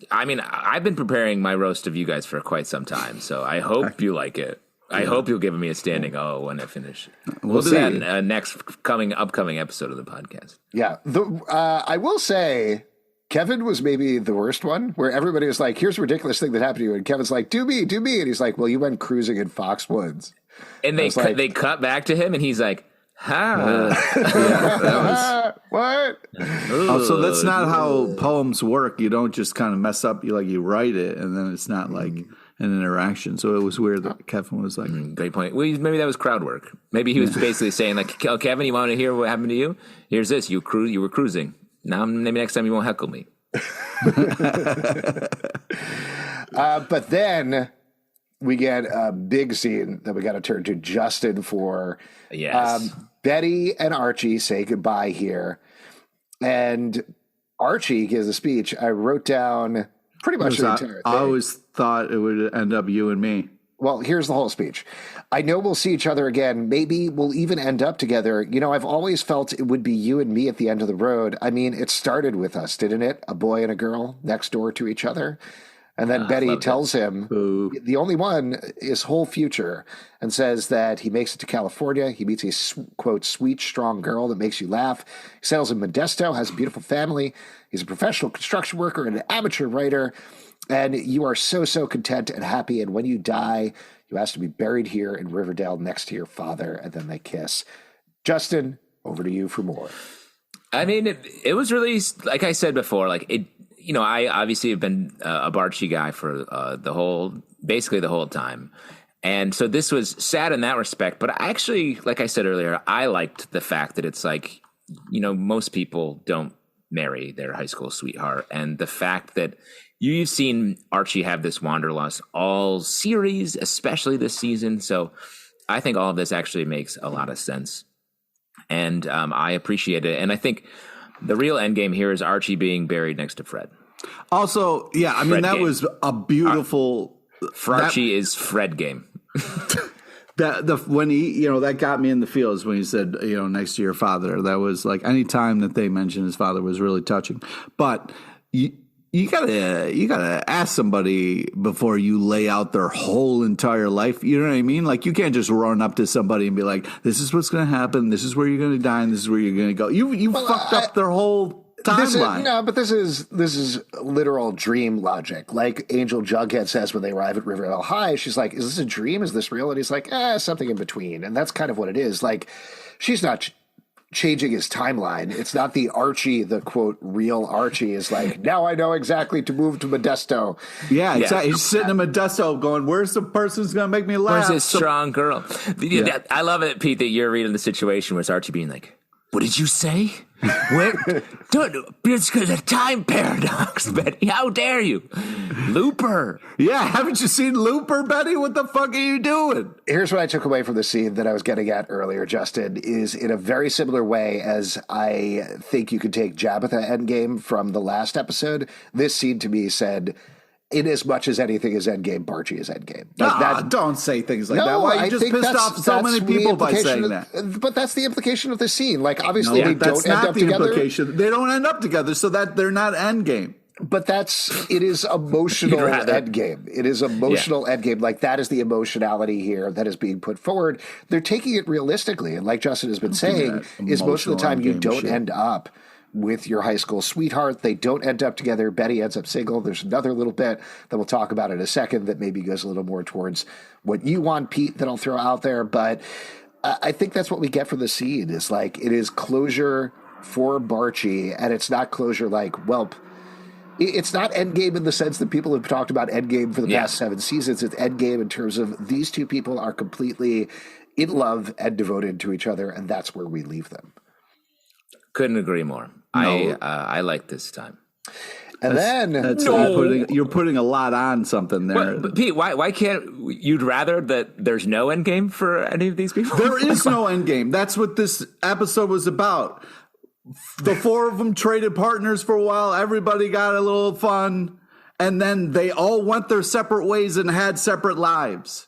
I mean, I've been preparing my roast of you guys for quite some time, so I hope you like it. I hope you'll give me a standing when I finish. We'll do that in next upcoming episode of the podcast. Yeah. I will say, Kevin was maybe the worst one, where everybody was like, here's a ridiculous thing that happened to you. And Kevin's like, do me. And he's like, well, you went cruising in Foxwoods. And they cut back to him, and he's like, what? Oh, so that's not how poems work. You don't just kind of mess up. You write it, and then it's not like an interaction. So it was weird that Kevin was like, great point. Well, maybe that was crowd work. Maybe he was basically saying like, oh, Kevin, you want to hear what happened to you? Here's this. You were cruising. Now maybe next time you won't heckle me. But then we get a big scene that we got to turn to Justin for. Yes. Betty and Archie say goodbye here. And Archie gives a speech. I wrote down pretty much the entire thing. I always thought it would end up you and me. Well, here's the whole speech. I know we'll see each other again. Maybe we'll even end up together. I've always felt it would be you and me at the end of the road. I mean, it started with us, didn't it? A boy and a girl next door to each other. And then Betty tells him Ooh. the only one is whole future, and says that he makes it to California. He meets a, quote, sweet, strong girl that makes you laugh. He settles in Modesto, has a beautiful family. He's a professional construction worker and an amateur writer. And you are so, so content and happy. And when you die, you ask to be buried here in Riverdale next to your father. And then they kiss. Justin, over to you for more. I mean, it was really, like I said before, like it, you know, I obviously have been a Archie guy for basically the whole time. And so this was sad in that respect. But I actually, like I said earlier, I liked the fact that it's like, you know, most people don't marry their high school sweetheart. And the fact that you've seen Archie have this wanderlust all series, especially this season. So I think all of this actually makes a lot of sense. And I appreciate it. And I think the real end game here is Archie being buried next to Fred. Also, yeah, I mean, Fred that game. was a beautiful... Archie is Fred game. When he, you know, that got me in the feels when he said, you know, next to your father. That was like, any time that they mentioned his father was really touching. But you gotta ask somebody before you lay out their whole entire life. You know what I mean? Like, you can't just run up to somebody and be like, this is what's going to happen. This is where you're going to die. And this is where you're going to go. You fucked up their whole timeline. But this is literal dream logic. Like Angel Jughead says when they arrive at Riverdale High, she's like, is this a dream? Is this real? And he's like, something in between. And that's kind of what it is. Like, she's not changing his timeline. It's not the Archie, the quote real Archie is like, now I know exactly to move to Modesto. Yeah, exactly. He's sitting in Modesto going, where's the person who's going to make me laugh? Where's this strong girl? Yeah. I love it, Pete, that you're reading the situation where it's Archie being like, what did you say? Where? It's because of time paradox, Betty. How dare you? Looper. Yeah, haven't you seen Looper, Betty? What the fuck are you doing? Here's what I took away from the scene that I was getting at earlier, Justin, is in a very similar way as I think you could take Jabitha Endgame from the last episode. This scene to me said, in as much as anything is Endgame, Archie is Endgame. Like don't say things like that. Why you just pissed off so many people by saying that? But that's the implication of the scene. Like, obviously, they don't end up together. Implication. They don't end up together, so that they're not Endgame. But it is emotional endgame. It is emotional endgame. Like, that is the emotionality here that is being put forward. They're taking it realistically. And like Justin has been saying, is most of the time you don't end up with your high school sweetheart. They don't end up together. Betty ends up single. There's another little bit that we'll talk about in a second that maybe goes a little more towards what you want, Pete, that I'll throw out there. But I think that's what we get from the scene is like, it is closure for Archie, and it's not closure like, well, it's not Endgame in the sense that people have talked about Endgame for the past 7 seasons. It's Endgame in terms of these two people are completely in love and devoted to each other, and that's where we leave them. Couldn't agree more. No. I like this time. And you're putting a lot on something there. But Pete, why can't you'd rather that there's no end game for any of these people? There is no end game. That's what this episode was about. The 4 of them traded partners for a while. Everybody got a little fun, and then they all went their separate ways and had separate lives.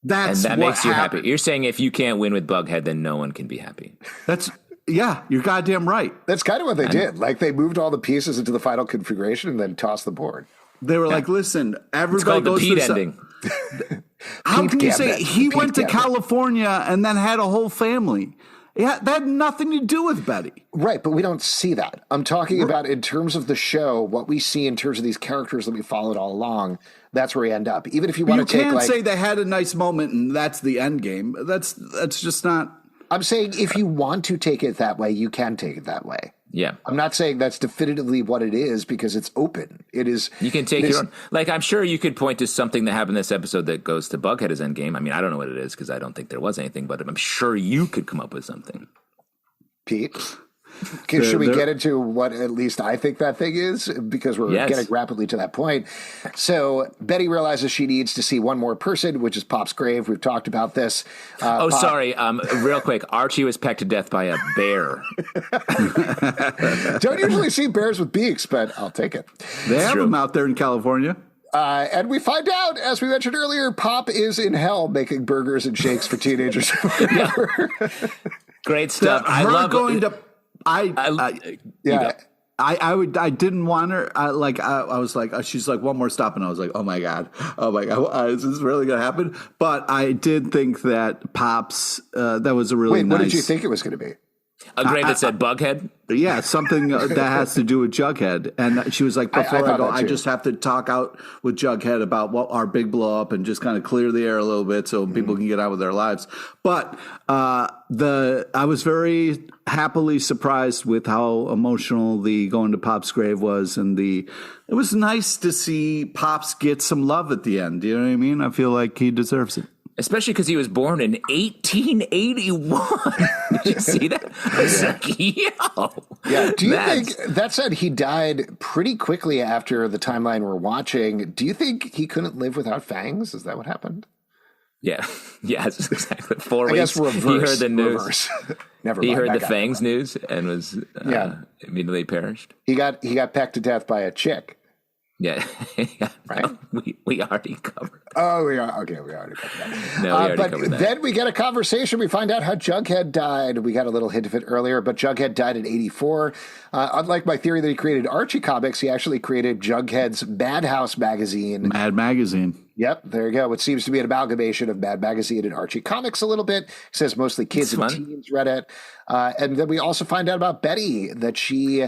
That makes you happy. You're saying if you can't win with Bughead, then no one can be happy. Yeah, you're goddamn right. That's kind of what they did. Like, they moved all the pieces into the final configuration and then tossed the board. They were like, listen, everybody goes the Pete ending. How can you say he went to California and then had a whole family? Yeah, that had nothing to do with Betty. Right, but we don't see that. I'm talking about in terms of the show, what we see in terms of these characters that we followed all along, that's where we end up. Even if you want to take, you can't say they had a nice moment and that's the end game. That's just not... I'm saying if you want to take it that way, you can take it that way. Yeah. I'm not saying that's definitively what it is because it's open. It is. You can take your own. Like, I'm sure you could point to something that happened this episode that goes to Bughead as endgame. I mean, I don't know what it is because I don't think there was anything, but I'm sure you could come up with something. Pete? Should we get into what at least I think that thing is? Because we're getting rapidly to that point. So Betty realizes she needs to see one more person, which is Pop's grave. We've talked about this. Pop. Sorry. Real quick. Archie was pecked to death by a bear. Don't usually see bears with beaks, but I'll take it. They have them out there in California. And we find out, as we mentioned earlier, Pop is in hell making burgers and shakes for teenagers. Great stuff. I love going to... I didn't want her. I was like, she's like, one more stop. And I was like, oh my God, is this really going to happen? But I did think that Pops, that was a really nice. What did you think it was going to be? A grade that said Bughead? Yeah, something that has to do with Jughead. And she was like, before I go, I just have to talk out with Jughead about what our big blow up and just kind of clear the air a little bit so people can get out with their lives. But I was very happily surprised with how emotional the going to Pop's grave was. And it was nice to see Pops get some love at the end. You know what I mean? I feel like he deserves it. Especially because he was born in 1881. Did you see that? I was like, yo. Yeah. Do you think, that said, he died pretty quickly after the timeline we're watching. Do you think he couldn't live without Fangs? Is that what happened? Yeah. Yes, exactly. 4 I weeks. guess reverse. He heard the news. Never he mind. heard the Fangs news and was immediately perished. He got pecked to death by a chick. Yeah. Right? No, we already covered that. Oh, we are. Okay, we already covered that. No, we already covered that. Then we get a conversation. We find out how Jughead died. We got a little hint of it earlier, but Jughead died in 84. Unlike my theory that he created Archie comics, he actually created Jughead's Madhouse magazine. Mad Magazine. Yep, there you go. What seems to be an amalgamation of Mad Magazine and Archie comics a little bit. It says mostly kids and teens read it. And then we also find out about Betty, that she,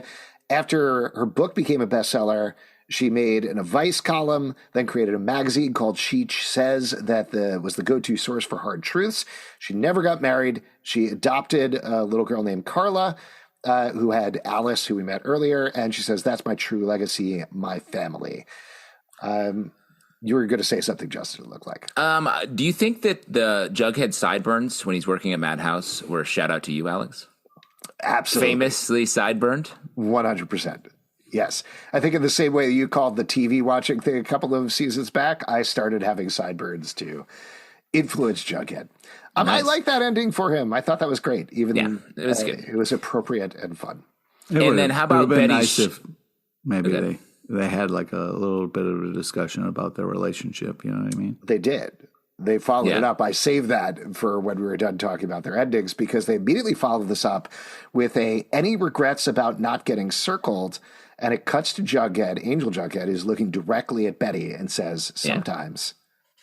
after her book became a bestseller, she made an advice column, then created a magazine called She Says that was the go-to source for hard truths. She never got married. She adopted a little girl named Carla, who had Alice, who we met earlier, and she says, that's my true legacy, my family. You were going to say something, Justin, it looked like. Do you think that the Jughead sideburns when he's working at Madhouse were a shout out to you, Alex? Absolutely. Famously sideburned? 100%. Yes. I think in the same way you called the TV watching thing a couple of seasons back, I started having sideburns to influence Jughead. Nice. I like that ending for him. I thought that was great. Even it was good. It was appropriate and fun. And then how about Betty? Nice if maybe they had like a little bit of a discussion about their relationship. You know what I mean? They did. They followed it up. I saved that for when we were done talking about their endings, because they immediately followed this up with any regrets about not getting circled. And it cuts to Jughead. Angel Jughead is looking directly at Betty and says, sometimes.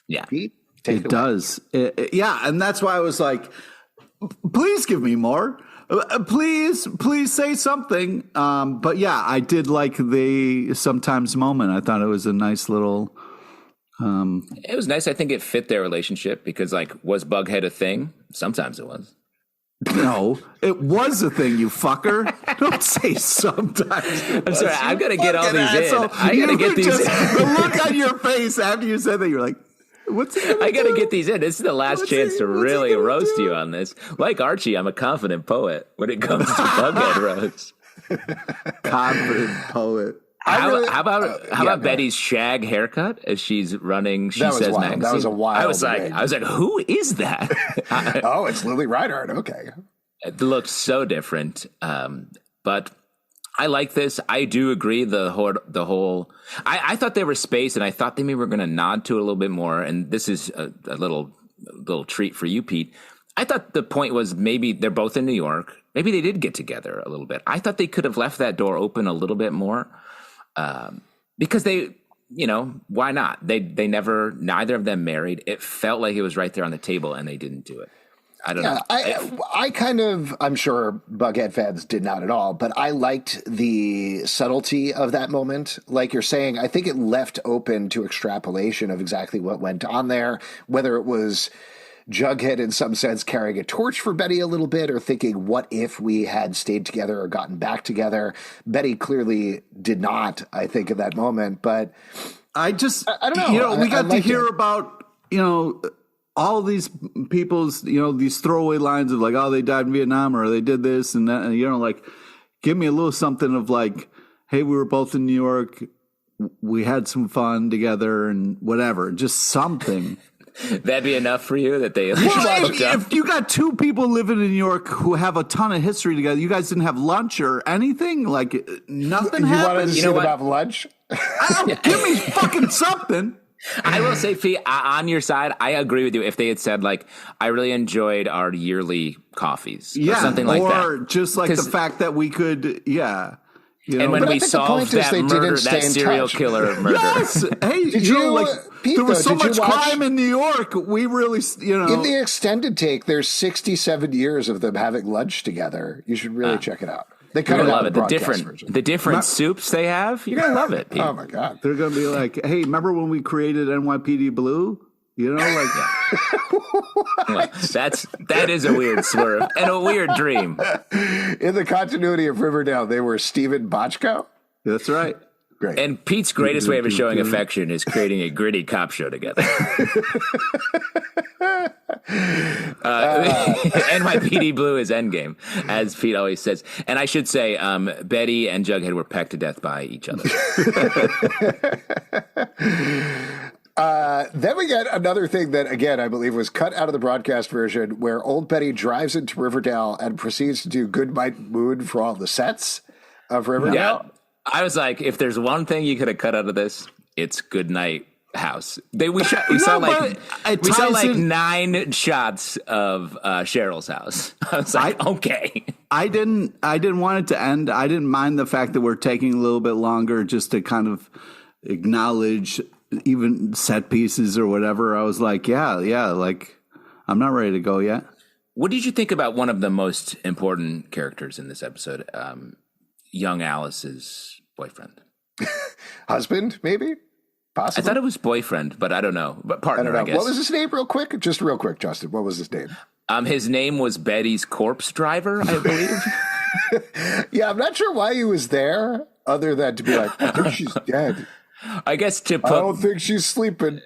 Yeah. Pete, it does. And that's why I was like, please give me more. Please say something. But yeah, I did like the sometimes moment. I thought it was a nice little... It was nice. I think it fit their relationship because, like, was Bughead a thing? Sometimes it was. No, it was a thing, you fucker. Don't say sometimes. I'm sorry. I've got to get all these in. I got to get these in. The look on your face after you said that, you're like, what's he gonna I got to do? get these in. This is the last chance to really roast you on this. Like Archie, I'm a confident poet when it comes to Bughead roast. Confident poet. How about Betty's shag haircut as she's running She Says wild. magazine? That was a wild I was like, who is that? Oh, it's Lily Reinhardt. Okay. It looked so different. But I like this. I do agree. The whole I thought they were spaced, and I thought they maybe were going to nod to it a little bit more. And this is a little treat for you, Pete. I thought the point was maybe they're both in New York. Maybe they did get together a little bit. I thought they could have left that door open a little bit more. Because they, why not? Neither of them married. It felt like it was right there on the table, and they didn't do it. I don't know. I'm sure Bughead fans did not at all, but I liked the subtlety of that moment. Like you're saying, I think it left open to extrapolation of exactly what went on there, whether it was Jughead in some sense carrying a torch for Betty a little bit, or thinking, what if we had stayed together or gotten back together? Betty clearly did not, I think, at that moment, but I don't know. We got to hear about, all these people's, these throwaway lines of like, oh, they died in Vietnam, or they did this and that. And, like, give me a little something of like, hey, we were both in New York. We had some fun together and whatever, just something. That'd be enough for you that they. If you got two people living in New York who have a ton of history together, you guys didn't have lunch or anything, like nothing happened. You wanted to see them have lunch? Give me fucking something. I will say, Fee, on your side, I agree with you. If they had said, like, I really enjoyed our yearly coffees, or something like that, or just like the fact that we could, You and know, when we solved that murder, that serial killer murder. Yes. Hey, Did you like, Pete, there was though, so much crime in New York. We really, in the extended take, there's 67 years of them having lunch together. You should really check it out. They kind of love it. The different soups they have. You're gonna love it, Pete. Oh my God. They're gonna be like, hey, remember when we created NYPD Blue? You know, like that is a weird swerve and a weird dream. In the continuity of Riverdale, they were Steven Bochco. That's right. Great. And Pete's greatest way of showing affection is creating a gritty cop show together. NYPD Blue is Endgame, as Pete always says. And I should say, Betty and Jughead were pecked to death by each other. Then we get another thing that, again, I believe was cut out of the broadcast version, where old Betty drives into Riverdale and proceeds to do Good Night Moon for all the sets of Riverdale. Yeah. I was like, if there's one thing you could have cut out of this, it's Good Night House. We saw like 9 shots of Cheryl's house. I was like, okay. I didn't want it to end. I didn't mind the fact that we're taking a little bit longer just to kind of acknowledge even set pieces or whatever. I was like, yeah, like I'm not ready to go yet. What did you think about one of the most important characters in this episode? Young Alice's boyfriend. Husband, maybe? Possibly. I thought it was boyfriend, but I don't know. But partner, I guess. What was his name real quick? Just real quick, Justin. What was his name? His name was Betty's corpse driver, I believe. Yeah, I'm not sure why he was there other than to be like, I think she's dead. I guess I don't think she's sleeping.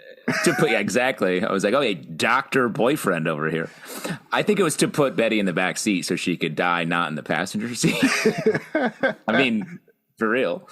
Exactly. I was like, okay, doctor boyfriend over here. I think it was to put Betty in the back seat so she could die not in the passenger seat. I mean, for real.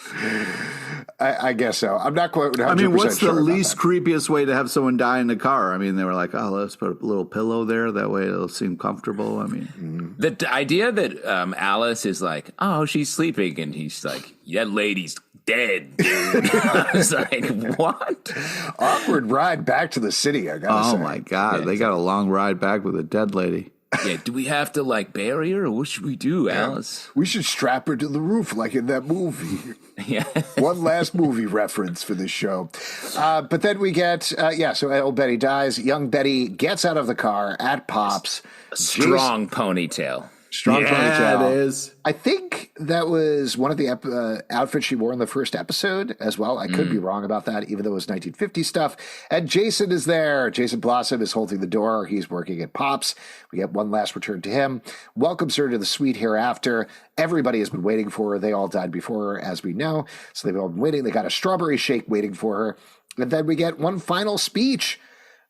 I guess so. I'm not quite 100% I mean, what's the least that. creepiest way to have someone die in the car? I mean, they were like, oh, let's put a little pillow there. That way it'll seem comfortable. I mean, the idea that Alice is like, oh, she's sleeping. And he's like, that lady's dead, dude. I was like, what? Awkward ride back to the city, I gotta say. Oh, my God. They got a long ride back with a dead lady. Yeah, do we have to, like, bury her, or what should we do, Alice? We should strap her to the roof like in that movie. Yeah. One last movie reference for this show. But then we get, so old Betty dies. Young Betty gets out of the car at Pop's. Strong ponytail. Strong ponytail. It is. I think that was one of the outfits she wore in the first episode as well. I could be wrong about that, even though it was 1950 stuff. And Jason is there. Jason Blossom is holding the door. He's working at Pop's. We get one last return to him. Welcomes her to the sweet hereafter. Everybody has been waiting for her. They all died before her, as we know. So they've all been waiting. They got a strawberry shake waiting for her. And then we get one final speech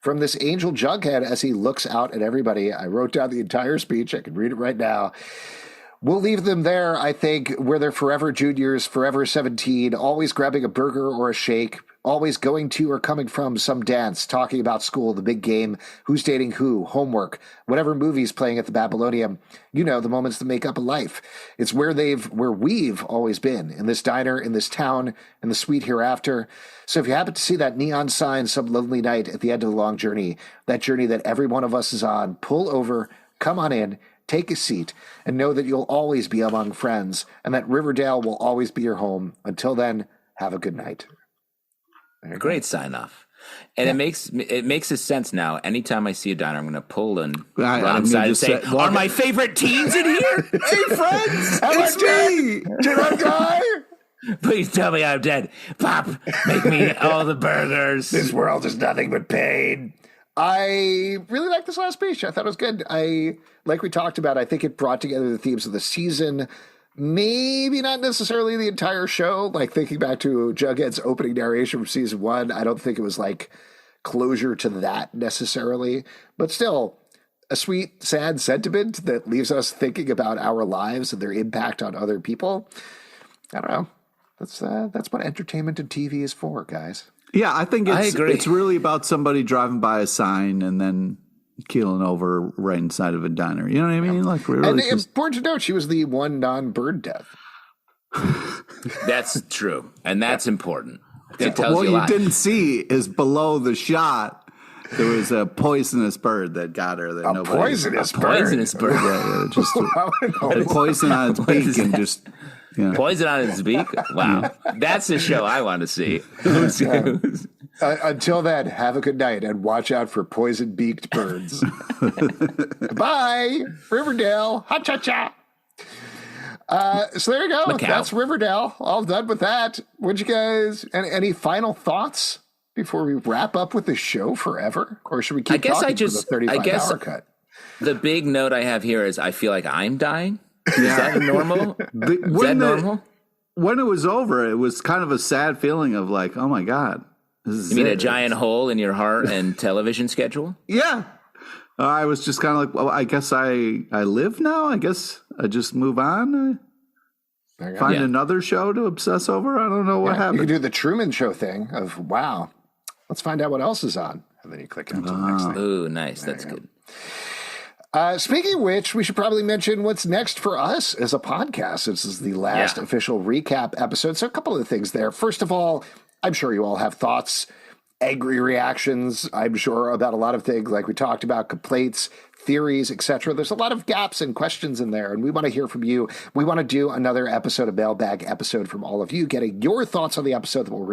from this Angel Jughead as he looks out at everybody. I wrote down the entire speech. I can read it right now. We'll leave them there, I think, where they're forever juniors, forever 17, always grabbing a burger or a shake, always going to or coming from some dance, talking about school, the big game, who's dating who, homework, whatever movie's playing at the Babylonium. You know, the moments that make up a life. It's where we've always been, in this diner, in this town, in the sweet hereafter. So if you happen to see that neon sign some lonely night at the end of the long journey, that journey that every one of us is on, pull over, come on in, take a seat, and know that you'll always be among friends, and that Riverdale will always be your home. Until then, have a good night. Great sign off. And it makes a sense now. Anytime I see a diner, I'm going to pull and run inside and say, are my favorite teens in here? Hey, friends, it's me. Did I die? Please tell me I'm dead. Pop, make me all the burgers. This world is nothing but pain. I really liked this last speech. I thought it was good. Like we talked about, I think it brought together the themes of the season. Maybe not necessarily the entire show. Like thinking back to Jughead's opening narration from season 1, I don't think it was like closure to that necessarily. But still, a sweet, sad sentiment that leaves us thinking about our lives and their impact on other people. I don't know. That's what entertainment and TV is for, guys. Yeah, I think it's really about somebody driving by a sign and then keeling over right inside of a diner. You know what I mean? Like, really, and it's important to note she was the one non-bird death. That's true, and that's important. It tells you didn't see is below the shot. There was a poisonous bird that got her. Poisonous bird. Poisonous bird. Yeah, just had poison on its beak and just Poison on his beak? Wow. That's the show I want to see. Until then, have a good night and watch out for poison-beaked birds. Bye, Riverdale. Ha-cha-cha. So there you go. Macau. That's Riverdale. All done with that. Would you guys, any final thoughts before we wrap up with the show forever? Or should we keep talking for the 35-hour cut? The big note I have here is I feel like I'm dying. Is that normal? Is that normal? When it was over, it was kind of a sad feeling of like, oh my God. You mean a giant hole in your heart and television schedule? Yeah. I was just kind of like, well, I guess I live now. I guess I just move on. Find another show to obsess over. I don't know what happened. You can do the Truman Show thing of, wow, let's find out what else is on. And then you click on to the next thing. Ooh, nice. That's good. Speaking of which, we should probably mention what's next for us as a podcast. This is the last official recap episode. So a couple of things there. First of all, I'm sure you all have thoughts, angry reactions, I'm sure, about a lot of things like we talked about, complaints, theories, etc. There's a lot of gaps and questions in there, and we want to hear from you. We want to do another episode, a mailbag episode from all of you, getting your thoughts on the episode that will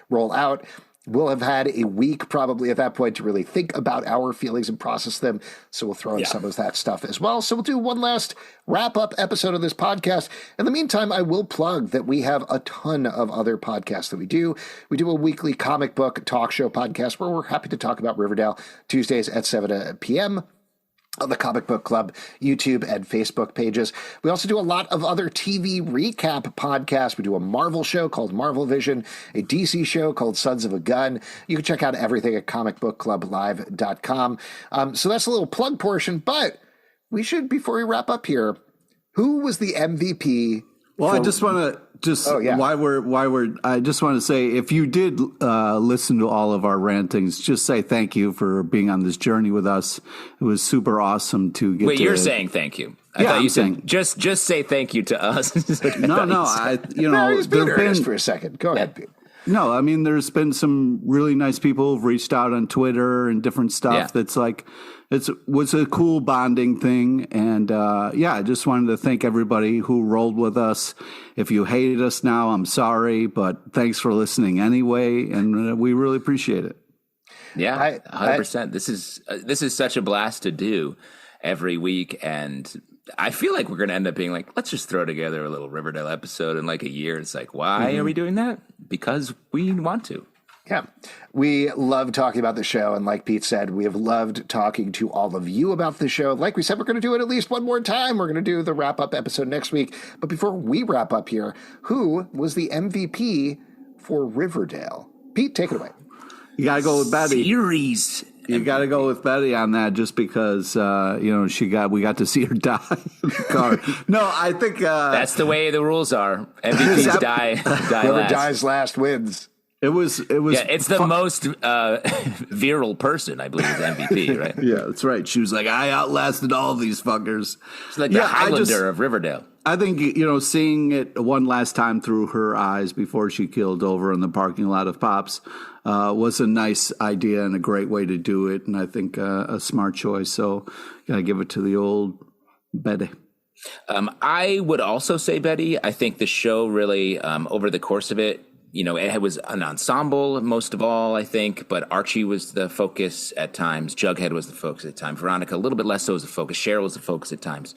roll out. We'll have had a week probably at that point to really think about our feelings and process them. So we'll throw in some of that stuff as well. So we'll do one last wrap-up episode of this podcast. In the meantime, I will plug that we have a ton of other podcasts that we do. We do a weekly comic book talk show podcast where we're happy to talk about Riverdale Tuesdays at 7 p.m. on the Comic Book Club YouTube and Facebook pages. We also do a lot of other TV recap podcasts. We do a Marvel show called Marvel Vision, a DC show called Sons of a Gun. You can check out everything at comicbookclublive.com. So that's a little plug portion, but we should, before we wrap up here, who was the MVP? Well, I just want to I just want to say, if you did listen to all of our rantings, just say thank you for being on this journey with us. It was super awesome to get. Wait, you're saying thank you? I thought you said just say thank you to us. He's being earnest for a second. Go ahead, Pete. No, I mean, there's been some really nice people who've reached out on Twitter and different stuff that's like, was a cool bonding thing. And I just wanted to thank everybody who rolled with us. If you hated us now, I'm sorry, but thanks for listening anyway. And we really appreciate it. Yeah, 100%. This is such a blast to do every week. And I feel like we're going to end up being like, let's just throw together a little Riverdale episode in like a year. It's like, why are we doing that? Because we want to. Yeah, we love talking about the show. And like Pete said, we have loved talking to all of you about the show. Like we said, we're going to do it at least one more time. We're going to do the wrap-up episode next week. But before we wrap up here, who was the MVP for Riverdale? Pete, take it away. You got to go with Betty. Series. You got to go with Betty on that, just because we got to see her die in the car. No, I think that's the way the rules are. MVPs die Whoever last. dies last wins. It was. Yeah, it's the most virile person, I believe, is MVP, right? Yeah, that's right. She was like, I outlasted all these fuckers. She's like the Highlander of Riverdale. I think, seeing it one last time through her eyes before she killed over in the parking lot of Pops was a nice idea and a great way to do it. And I think a smart choice. So got to give it to the old Betty. I would also say Betty. I think the show really, over the course of it, it was an ensemble most of all, I think, but Archie was the focus at times. Jughead was the focus at times. Veronica, a little bit less so was the focus. Cheryl was the focus at times.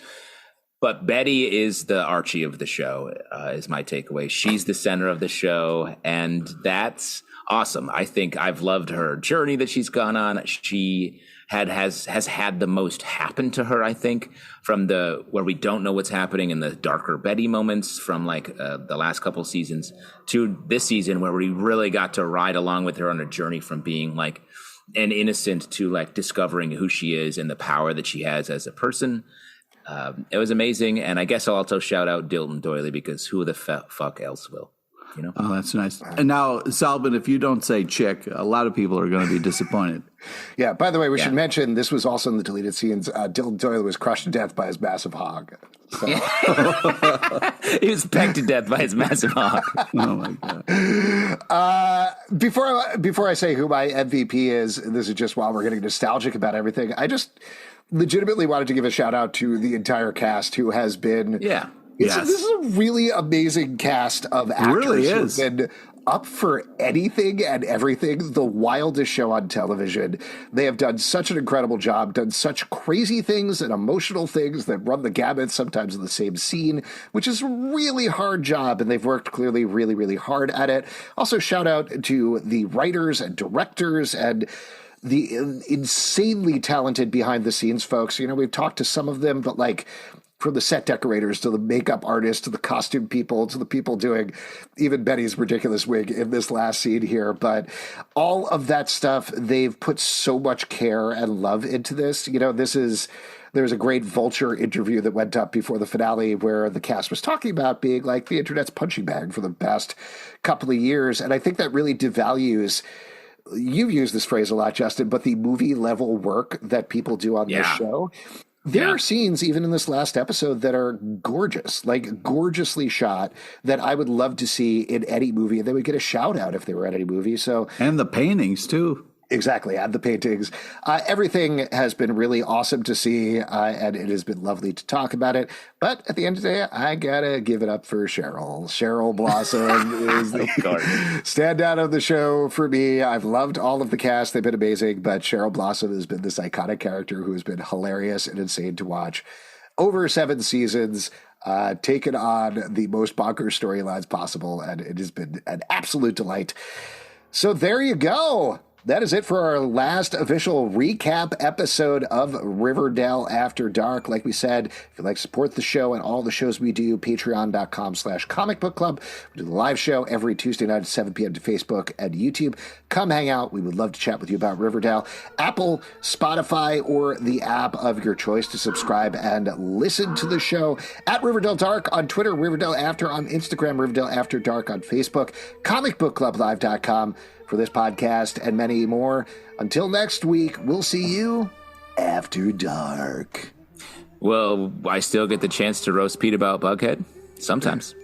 But Betty is the Archie of the show, is my takeaway. She's the center of the show, and that's awesome. I think I've loved her journey that she's gone on. She has had the most happen to her, I think, from where we don't know what's happening in the darker Betty moments from like the last couple seasons to this season, where we really got to ride along with her on a journey from being like an innocent to like discovering who she is and the power that she has as a person. It was amazing, and I guess I'll also shout out Dilton Doily, because who the fuck else will? Oh, that's nice. And now, Salvin, if you don't say chick, a lot of people are going to be disappointed. Yeah, by the way, we should mention this was also in the deleted scenes. Dilton Doyle was crushed to death by his massive hog. So. He was pegged to death by his massive hog. Oh, my God. Before I say who my MVP is, this is just while we're getting nostalgic about everything, I just legitimately wanted to give a shout out to the entire cast who has been Yes. This is a really amazing cast of actors really who've is. been up for anything and everything. The wildest show on television. They have done such an incredible job, done such crazy things and emotional things that run the gamut sometimes in the same scene, which is a really hard job, and they've worked clearly really, really hard at it. Also, shout out to the writers and directors and the insanely talented behind the scenes folks. You know, we've talked to some of them, but like from the set decorators to the makeup artists to the costume people to the people doing even Betty's ridiculous wig in this last scene here. But all of that stuff, they've put so much care and love into this. You know, there's a great Vulture interview that went up before the finale where the cast was talking about being like the internet's punching bag for the past couple of years. And I think that really devalues, you've used this phrase a lot, Justin, but the movie level work that people do on this show. There are scenes, even in this last episode, that are gorgeous, like gorgeously shot, that I would love to see in any movie. They would get a shout out if they were in any movie. So, and the paintings too. Exactly, and the paintings. Everything has been really awesome to see, and it has been lovely to talk about it. But at the end of the day, I gotta give it up for Cheryl. Cheryl Blossom is the standout of the show for me. I've loved all of the cast; they've been amazing. But Cheryl Blossom has been this iconic character who has been hilarious and insane to watch over 7 seasons. Taken on the most bonkers storylines possible, and it has been an absolute delight. So there you go. That is it for our last official recap episode of Riverdale After Dark. Like we said, if you'd like to support the show and all the shows we do, patreon.com/Comic Book Club. We do the live show every Tuesday night at 7 p.m. to Facebook and YouTube. Come hang out. We would love to chat with you about Riverdale. Apple, Spotify, or the app of your choice to subscribe and listen to the show. At Riverdale Dark on Twitter, Riverdale After on Instagram, Riverdale After Dark on Facebook, comicbookclublive.com. For this podcast and many more. Until next week, we'll see you after dark. Well, I still get the chance to roast Pete about Bughead? Sometimes.